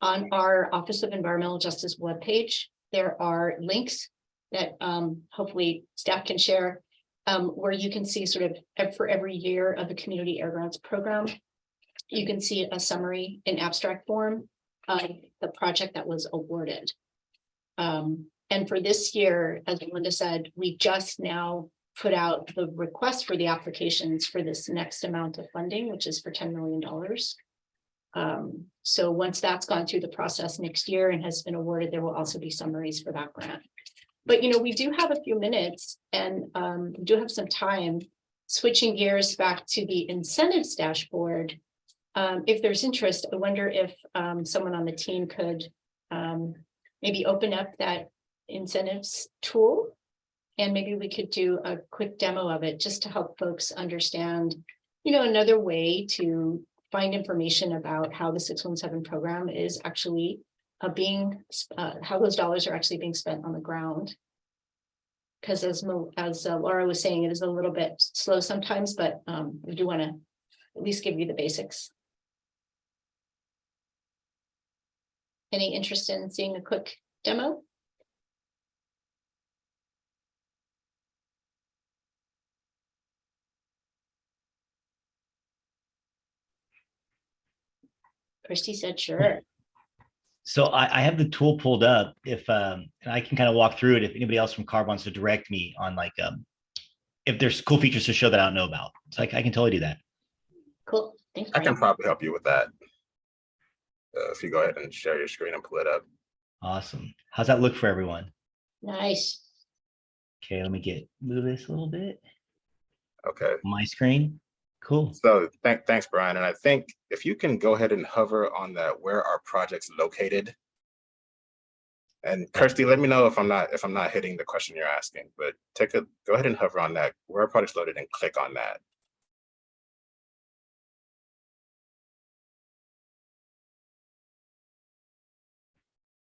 [SPEAKER 10] On our Office of Environmental Justice webpage, there are links that hopefully staff can share where you can see sort of for every year of the Community Airgrounds program, you can see a summary in abstract form of the project that was awarded. And for this year, as Linda said, we just now put out the request for the applications for this next amount of funding, which is for $10 million. So once that's gone through the process next year and has been awarded, there will also be summaries for that grant. But, you know, we do have a few minutes and we do have some time. Switching gears back to the incentives dashboard. If there's interest, I wonder if someone on the team could maybe open up that incentives tool, and maybe we could do a quick demo of it just to help folks understand, you know, another way to find information about how the 617 program is actually how those dollars are actually being spent on the ground. Because as Laura was saying, it is a little bit slow sometimes, but we do want to at least give you the basics. Any interest in seeing a quick demo? Christy said, sure.
[SPEAKER 7] So I have the tool pulled up if and I can kind of walk through it if anybody else from CARB wants to direct me on like if there's cool features to show that I don't know about. So I can totally do that.
[SPEAKER 10] Cool. Thanks,
[SPEAKER 4] I
[SPEAKER 10] Brian.
[SPEAKER 4] can probably help you with that. If you go ahead and share your screen and pull it up.
[SPEAKER 7] Awesome. How's that look for everyone?
[SPEAKER 10] Nice.
[SPEAKER 7] Okay, let me move this a little bit.
[SPEAKER 4] Okay.
[SPEAKER 7] My screen. Cool.
[SPEAKER 4] So thanks, Brian. And I think if you can go ahead and hover on that, where are projects located? And Kirsty, let me know if I'm not hitting the question you're asking, but go ahead and hover on that, where are projects located, and click on that.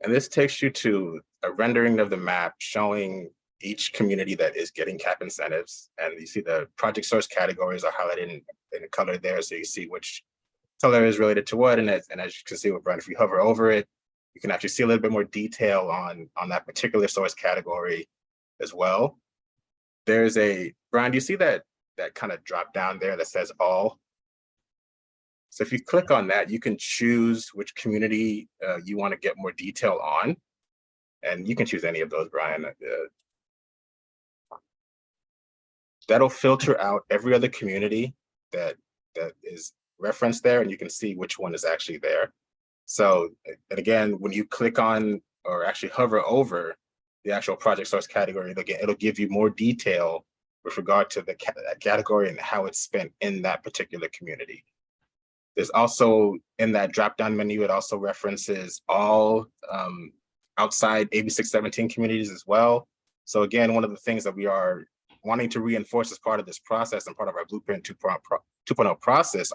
[SPEAKER 4] And this takes you to a rendering of the map showing each community that is getting CAP incentives. And you see the project source categories are highlighted in color there. So you see which color is related to what. And as you can see with Brian, if you hover over it, you can actually see a little bit more detail on that particular source category as well. There's Brian, do you see that kind of drop down there that says all? So if you click on that, you can choose which community you want to get more detail on. And you can choose any of those, Brian. That'll filter out every other community that is referenced there, and you can see which one is actually there. So, and again, when you click on or actually hover over the actual project source category, it'll give you more detail with regard to that category and how it's spent in that particular community. There's also, in that drop-down menu, it also references all outside AB 617 communities as well. So again, one of the things that we are wanting to reinforce as part of this process and part of our Blueprint 2.0 process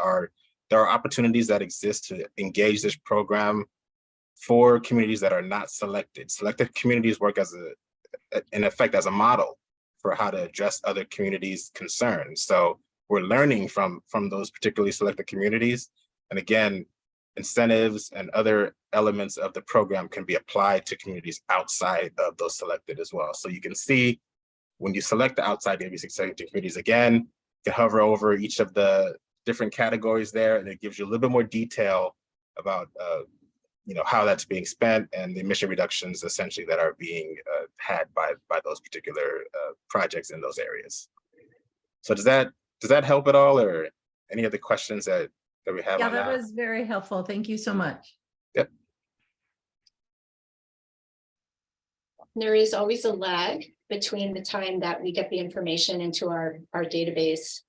[SPEAKER 4] there are opportunities that exist to engage this program for communities that are not selected. Selected communities work in effect as a model for how to address other communities' concerns. So we're learning from those particularly selected communities. And again, incentives and other elements of the program can be applied to communities outside of those selected as well. So you can see when you select the outside AB 617 communities, again, you can hover over each of the different categories there, and it gives you a little bit more detail about how that's being spent and the emission reductions essentially that are being had by those particular projects in those areas. So does that help at all, or any other questions that that we have
[SPEAKER 12] Yeah,
[SPEAKER 4] on
[SPEAKER 12] that
[SPEAKER 4] that.
[SPEAKER 12] was very helpful. Thank you so much.
[SPEAKER 4] Yep.
[SPEAKER 10] There is always a lag between the time that we get the information into our database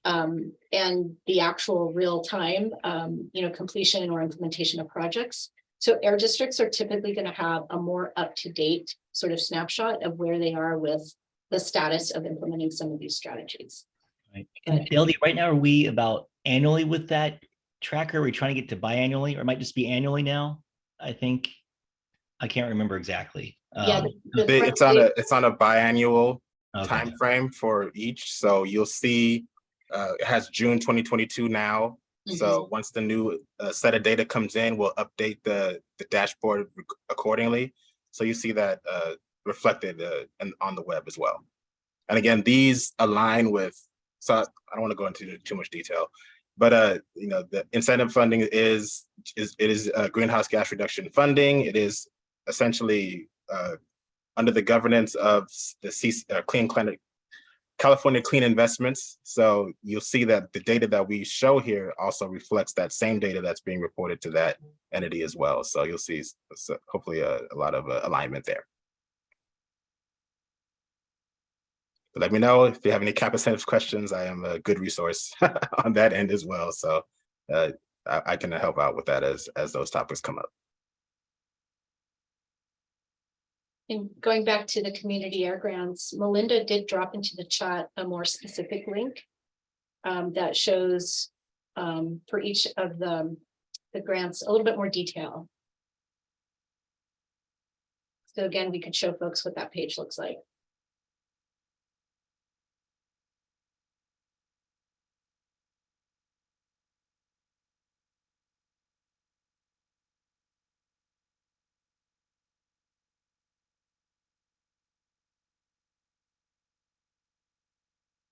[SPEAKER 10] and the actual real time, completion or implementation of projects. So air districts are typically going to have a more up-to-date sort of snapshot of where they are with the status of implementing some of these strategies.
[SPEAKER 7] Right. And LD, right now, are we about annually with that tracker? Are we trying to get to biannually, or it might just be annually now? I think I can't remember exactly.
[SPEAKER 10] Yeah,
[SPEAKER 4] It's on a biannual time frame for each. So you'll see it has June 2022 now. So once the new set of data comes in, we'll update the dashboard accordingly. So you see that reflected on the web as well. And again, these align with, so I don't want to go into too much detail, but the incentive funding is greenhouse gas reduction funding. It is essentially under the governance of the California Clean Investments. So you'll see that the data that we show here also reflects that same data that's being reported to that entity as well. So you'll see hopefully a lot of alignment there. But let me know if you have any cap incentives questions. I am a good resource on that end as well. So I can help out with that as those topics come up.
[SPEAKER 10] And going back to the community Airgrounds, Melinda did drop into the chat a more specific link that shows for each of the grants a little bit more detail. So again, we could show folks what that page looks like.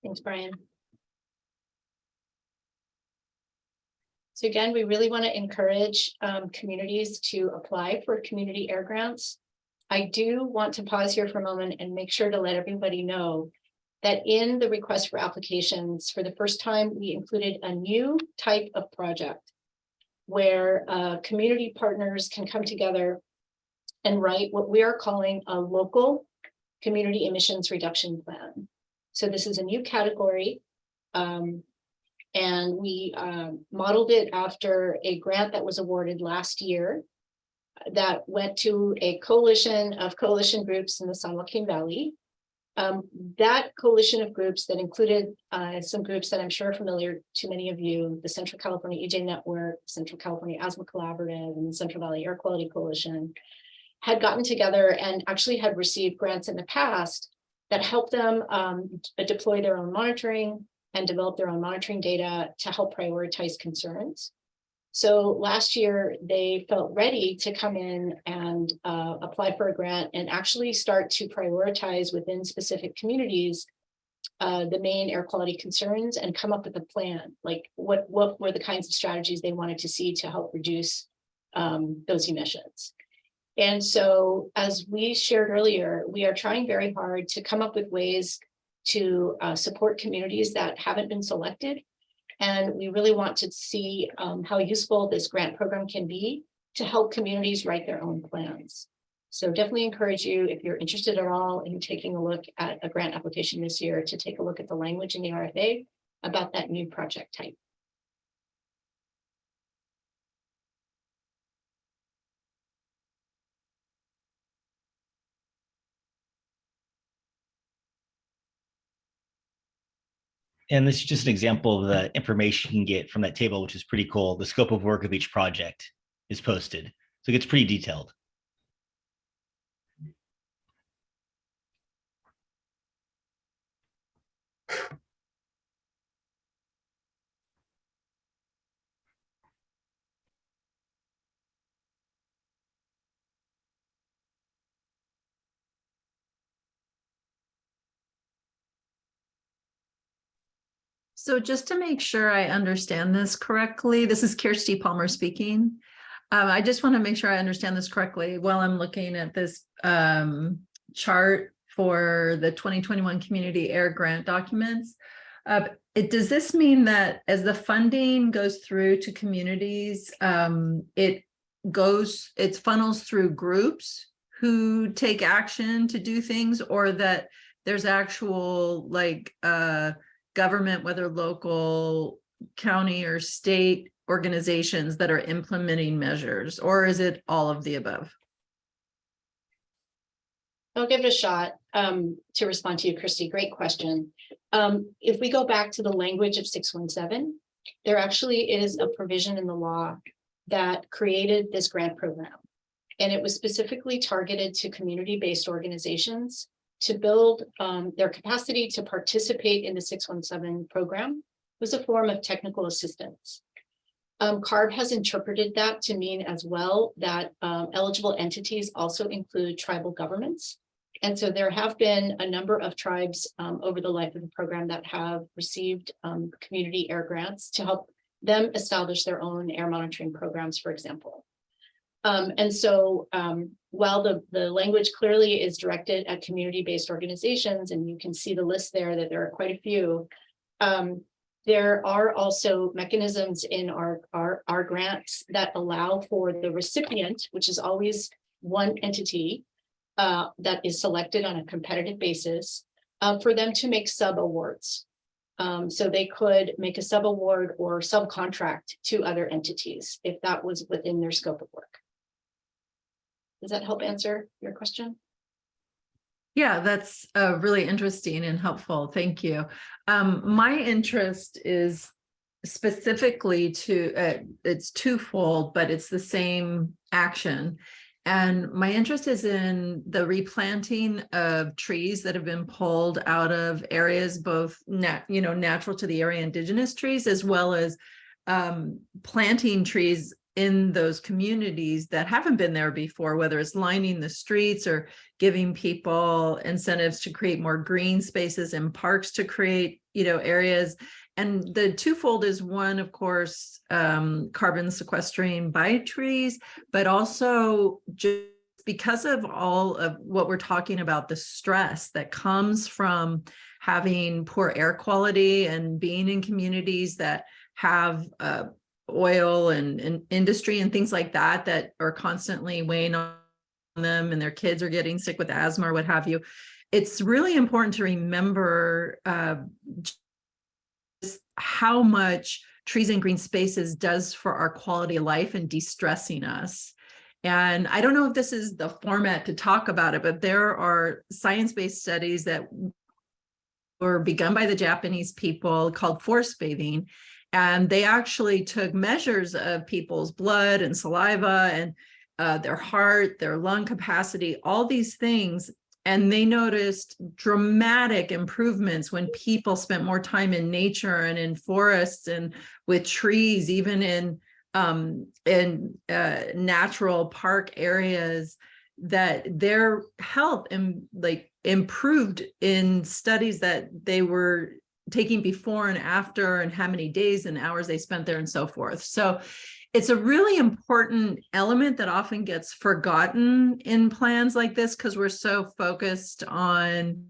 [SPEAKER 10] Thanks, Brian. So again, we really want to encourage communities to apply for community air grants. I do want to pause here for a moment and make sure to let everybody know that in the request for applications, for the first time, we included a new type of project where community partners can come together and write what we are calling a local community emissions reduction plan. So this is a new category, and we modeled it after a grant that was awarded last year that went to a coalition of coalition groups in the San Joaquin Valley. That coalition of groups that included some groups that I'm sure are familiar to many of you, the Central California EJ Network, Central California Asthma Collaborative, and the Central Valley Air Quality Coalition, had gotten together and actually had received grants in the past that helped them deploy their own monitoring and develop their own monitoring data to help prioritize concerns. So last year, they felt ready to come in and apply for a grant and actually start to prioritize within specific communities the main air quality concerns and come up with a plan, like what were the kinds of strategies they wanted to see to help reduce those emissions. And so, as we shared earlier, we are trying very hard to come up with ways to support communities that haven't been selected. And we really want to see how useful this grant program can be to help communities write their own plans. So definitely encourage you, if you're interested at all in taking a look at a grant application this year, to take a look at the language in the RFA about that new project type.
[SPEAKER 7] And this is just an example of the information you can get from that table, which is pretty cool. The scope of work of each project is posted. So it gets pretty detailed.
[SPEAKER 12] So just to make sure I understand this correctly, this is Kirsty Palmer speaking. I just want to make sure I understand this correctly while I'm looking at this chart for the 2021 Community Air Grant documents. Does this mean that as the funding goes through to communities, it funnels through groups who take action to do things, or that there's actual like government, whether local, county, or state organizations that are implementing measures, or is it all of the above?
[SPEAKER 10] I'll give it a shot to respond to you, Christy. Great question. If we go back to the language of 617, there actually is a provision in the law that created this grant program. And it was specifically targeted to community-based organizations to build their capacity to participate in the 617 program. It was a form of technical assistance. CARB has interpreted that to mean as well that eligible entities also include tribal governments. And so there have been a number of tribes over the life of the program that have received community air grants to help them establish their own air monitoring programs, for example. And so while the language clearly is directed at community-based organizations, and you can see the list there that there are quite a few, there are also mechanisms in our grants that allow for the recipient, which is always one entity that is selected on a competitive basis, for them to make sub-awards. So they could make a sub-award or subcontract to other entities if that was within their scope of work. Does that help answer your question?
[SPEAKER 12] Yeah, that's really interesting and helpful. Thank you. My interest is specifically to, it's twofold, but it's the same action. And my interest is in the replanting of trees that have been pulled out of areas, both natural to the area, indigenous trees, as well as planting trees in those communities that haven't been there before, whether it's lining the streets or giving people incentives to create more green spaces and parks to create, areas. And the twofold is one, of course, carbon sequestering by trees, but also just because of all of what we're talking about, the stress that comes from having poor air quality and being in communities that have oil and industry and things like that are constantly weighing on them, and their kids are getting sick with asthma or what have you. It's really important to remember just how much trees and green spaces does for our quality of life and de-stressing us. And I don't know if this is the format to talk about it, but there are science-based studies that were begun by the Japanese people called forest bathing. And they actually took measures of people's blood and saliva and their heart, their lung capacity, all these things. And they noticed dramatic improvements when people spent more time in nature and in forests and with trees, even in natural park areas, that their health improved in studies that they were taking before and after, and how many days and hours they spent there and so forth. So it's a really important element that often gets forgotten in plans like this because we're so focused on,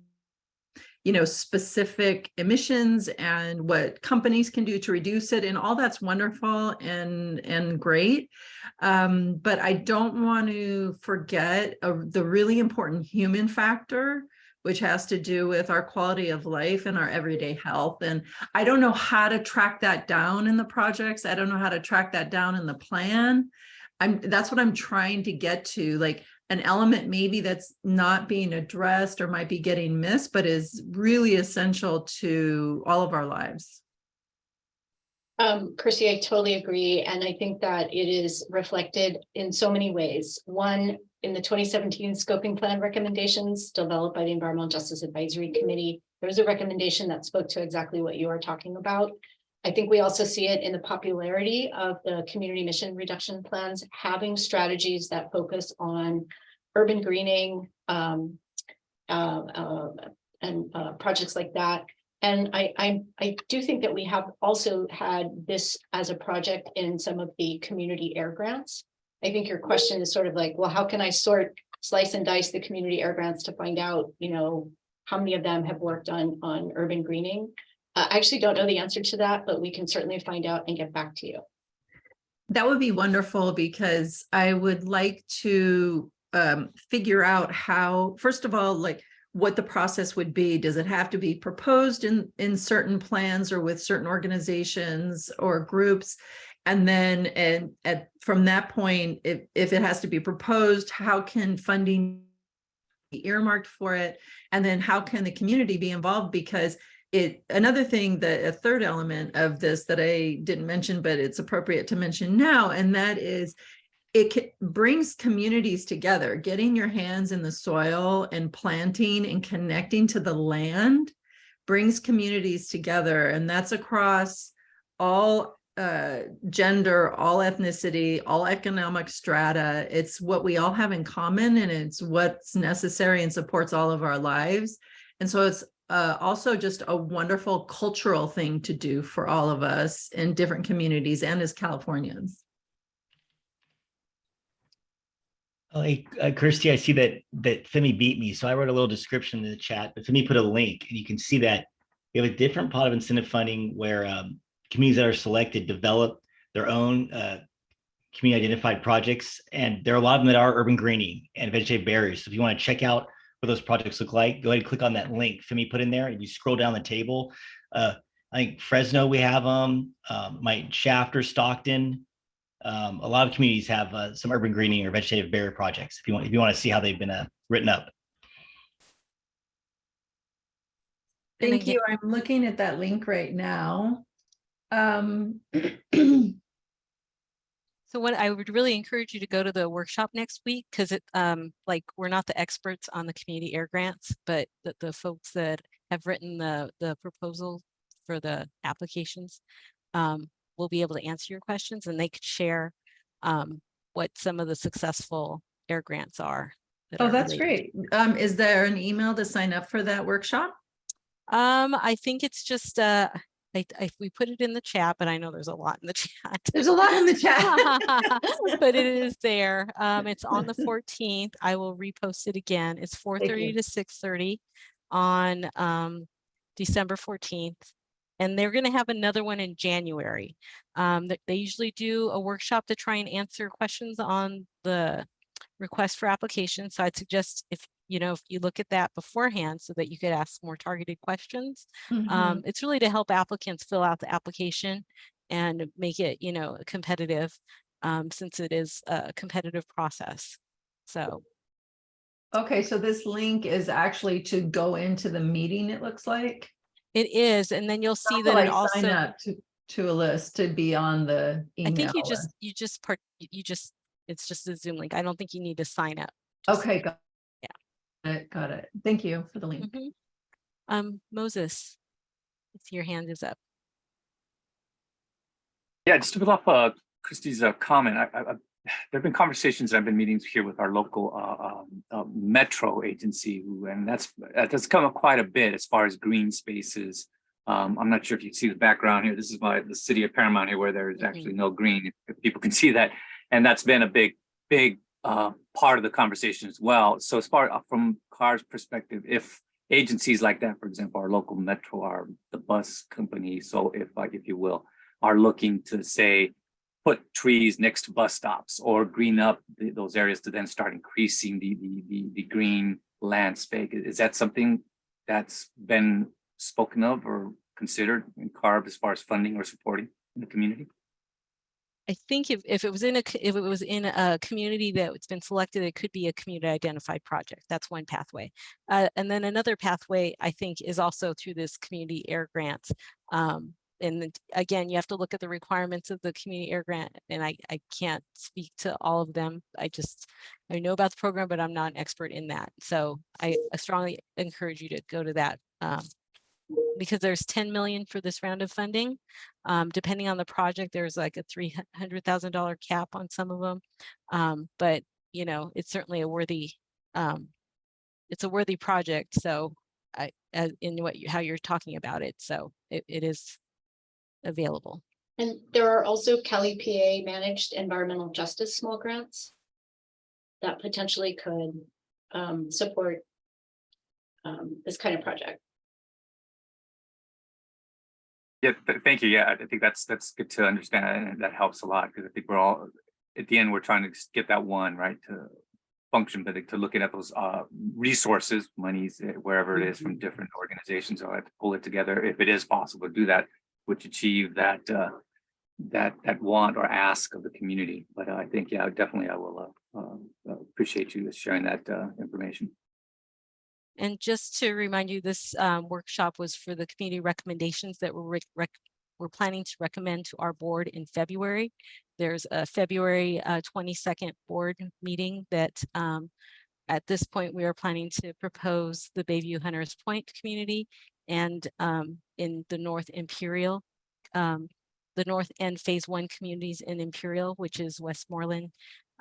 [SPEAKER 12] specific emissions and what companies can do to reduce it, and all that's wonderful and great. But I don't want to forget the really important human factor, which has to do with our quality of life and our everyday health. And I don't know how to track that down in the projects. I don't know how to track that down in the plan. That's what I'm trying to get to, like an element maybe that's not being addressed or might be getting missed, but is really essential to all of our lives.
[SPEAKER 10] Kirsty, I totally agree. And I think that it is reflected in so many ways. One, in the 2017 scoping plan recommendations developed by the Environmental Justice Advisory Committee, there was a recommendation that spoke to exactly what you are talking about. I think we also see it in the popularity of the community emission reduction plans, having strategies that focus on urban greening and projects like that. And I do think that we have also had this as a project in some of the community air grants. I think your question is sort of like, well, how can I slice and dice the community air grants to find out, how many of them have worked on urban greening? I actually don't know the answer to that, but we can certainly find out and get back to you.
[SPEAKER 12] That would be wonderful, because I would like to figure out how, first of all, like what the process would be. Does it have to be proposed in certain plans or with certain organizations or groups? And then from that point, if it has to be proposed, how can funding be earmarked for it? And then how can the community be involved? Because another thing, a third element of this that I didn't mention, but it's appropriate to mention now, and that is brings communities together. Getting your hands in the soil and planting and connecting to the land brings communities together. And that's across all gender, all ethnicity, all economic strata. It's what we all have in common, and it's what's necessary and supports all of our lives. And so it's also just a wonderful cultural thing to do for all of us in different communities and as Californians.
[SPEAKER 7] Oh, hey, Kirsty, I see that Femi beat me, so I wrote a little description in the chat, but Femi put a link, and you can see that we have a different pot of incentive funding where communities that are selected develop their own community identified projects, and there are a lot of them that are urban greening and vegetative barriers. So if you want to check out what those projects look like, go ahead and click on that link Femi put in there, and you scroll down the table. I think Fresno, we have them, Shafter, Stockton. A lot of communities have some urban greening or vegetative barrier projects if you want to see how they've been written up.
[SPEAKER 12] Thank you. I'm looking at that link right now.
[SPEAKER 8] So what I would really encourage you to go to the workshop next week, because it like we're not the experts on the community air grants, but the folks that have written the proposal for the applications will be able to answer your questions, and they could share what some of the successful air grants are.
[SPEAKER 12] Oh, that's great. Is there an email to sign up for that workshop?
[SPEAKER 8] I think it's just we put it in the chat, but I know there's a lot in the chat.
[SPEAKER 12] There's a lot in the chat.
[SPEAKER 8] But it is there. It's on the 14th. I will repost it again. It's 4:30 to 6:30 on December 14th. And they're going to have another one in January. They usually do a workshop to try and answer questions on the request for application. So I'd suggest if you look at that beforehand so that you could ask more targeted questions. It's really to help applicants fill out the application and make it, competitive, since it is a competitive process. So.
[SPEAKER 12] Okay, so this link is actually to go into the meeting, it looks like.
[SPEAKER 8] It is, and then you'll see that it also
[SPEAKER 12] sign up to a list to be on the email.
[SPEAKER 8] I think it's just a Zoom link. I don't think you need to sign up.
[SPEAKER 12] Okay, got it. Thank you for the link.
[SPEAKER 8] Moses, if your hand is up.
[SPEAKER 6] Yeah, just to build off Christy's comment, there have been conversations that I've been meeting here with our local metro agency, and that's come up quite a bit as far as green spaces. I'm not sure if you see the background here. This is the city of Paramount here, where there's actually no green, if people can see that. And that's been a big part of the conversation as well. So as far from CAR's perspective, if agencies like that, for example, our local metro, are the bus company, so if you will, are looking to say, put trees next to bus stops or green up those areas to then start increasing the green landscape. Is that something that's been spoken of or considered in CARB as far as funding or supporting in the community?
[SPEAKER 8] I think if it was in a community that's been selected, it could be a community identified project. That's one pathway. And then another pathway, I think, is also through this community air grants. And again, you have to look at the requirements of the community air grant, and I can't speak to all of them. I know about the program, but I'm not an expert in that. So I strongly encourage you to go to that, because there's 10 million for this round of funding. Depending on the project, there's like a $300,000 cap on some of them. But it's certainly a worthy, it's a worthy project. So how you're talking about it. So it is available.
[SPEAKER 10] And there are also Cali PA managed environmental justice small grants that potentially could support this kind of project.
[SPEAKER 6] Yeah, thank you. Yeah, I think that's good to understand, and that helps a lot, because I think we're all, at the end, we're trying to just get that one, right, to function, but to looking at those resources, monies, wherever it is from different organizations, so I have to pull it together, if it is possible to do that, which achieve that that want or ask of the community. But I think, yeah, definitely I will appreciate you sharing that information.
[SPEAKER 8] And just to remind you, this workshop was for the community recommendations that we're planning to recommend to our board in February. There's a February 22nd board meeting that at this point we are planning to propose the Bayview Hunters Point community and in the North Imperial, the North End Phase 1 communities in Imperial, which is Westmoreland,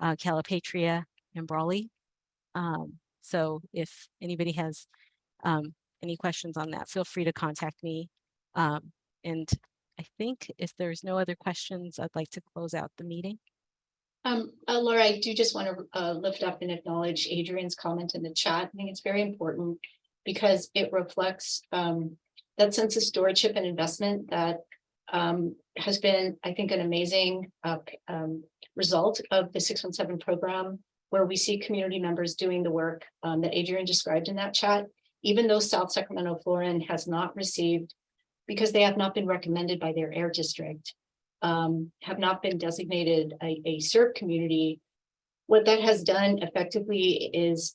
[SPEAKER 8] Calipatria, and Brawley. So if anybody has any questions on that, feel free to contact me. And I think if there's no other questions, I'd like to close out the meeting.
[SPEAKER 10] Laura, I do just want to lift up and acknowledge Adrian's comment in the chat. I think it's very important because it reflects that sense of stewardship and investment that has been, I think, an amazing result of the 617 program, where we see community members doing the work that Adrian described in that chat, even though South Sacramento Florin has not received, because they have not been recommended by their air district, have not been designated a SERP community. What that has done effectively is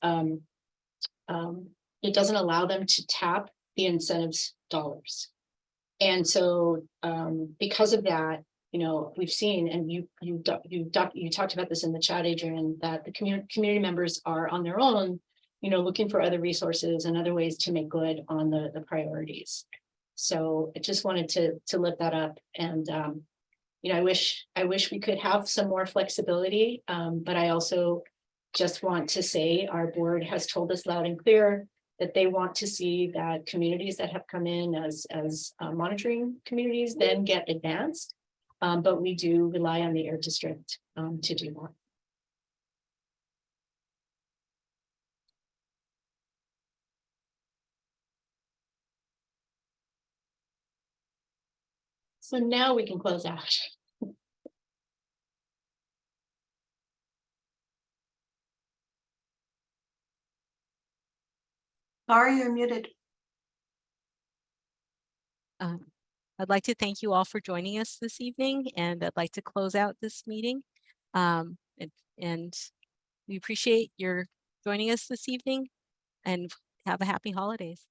[SPEAKER 10] it doesn't allow them to tap the incentives dollars. And so because of that, you know, we've seen, and you talked about this in the chat, Adrian, that the community members are on their own, you know, looking for other resources and other ways to make good on the priorities. So I just wanted to lift that up. And you know, I wish we could have some more flexibility, but I also just want to say our board has told us loud and clear that they want to see that communities that have come in as monitoring communities then get advanced. But we do rely on the air district to do that. So now we can close out.
[SPEAKER 5] Laura, you're muted.
[SPEAKER 8] I'd like to thank you all for joining us this evening, and I'd like to close out this meeting. And we appreciate your joining us this evening, and have a happy holidays.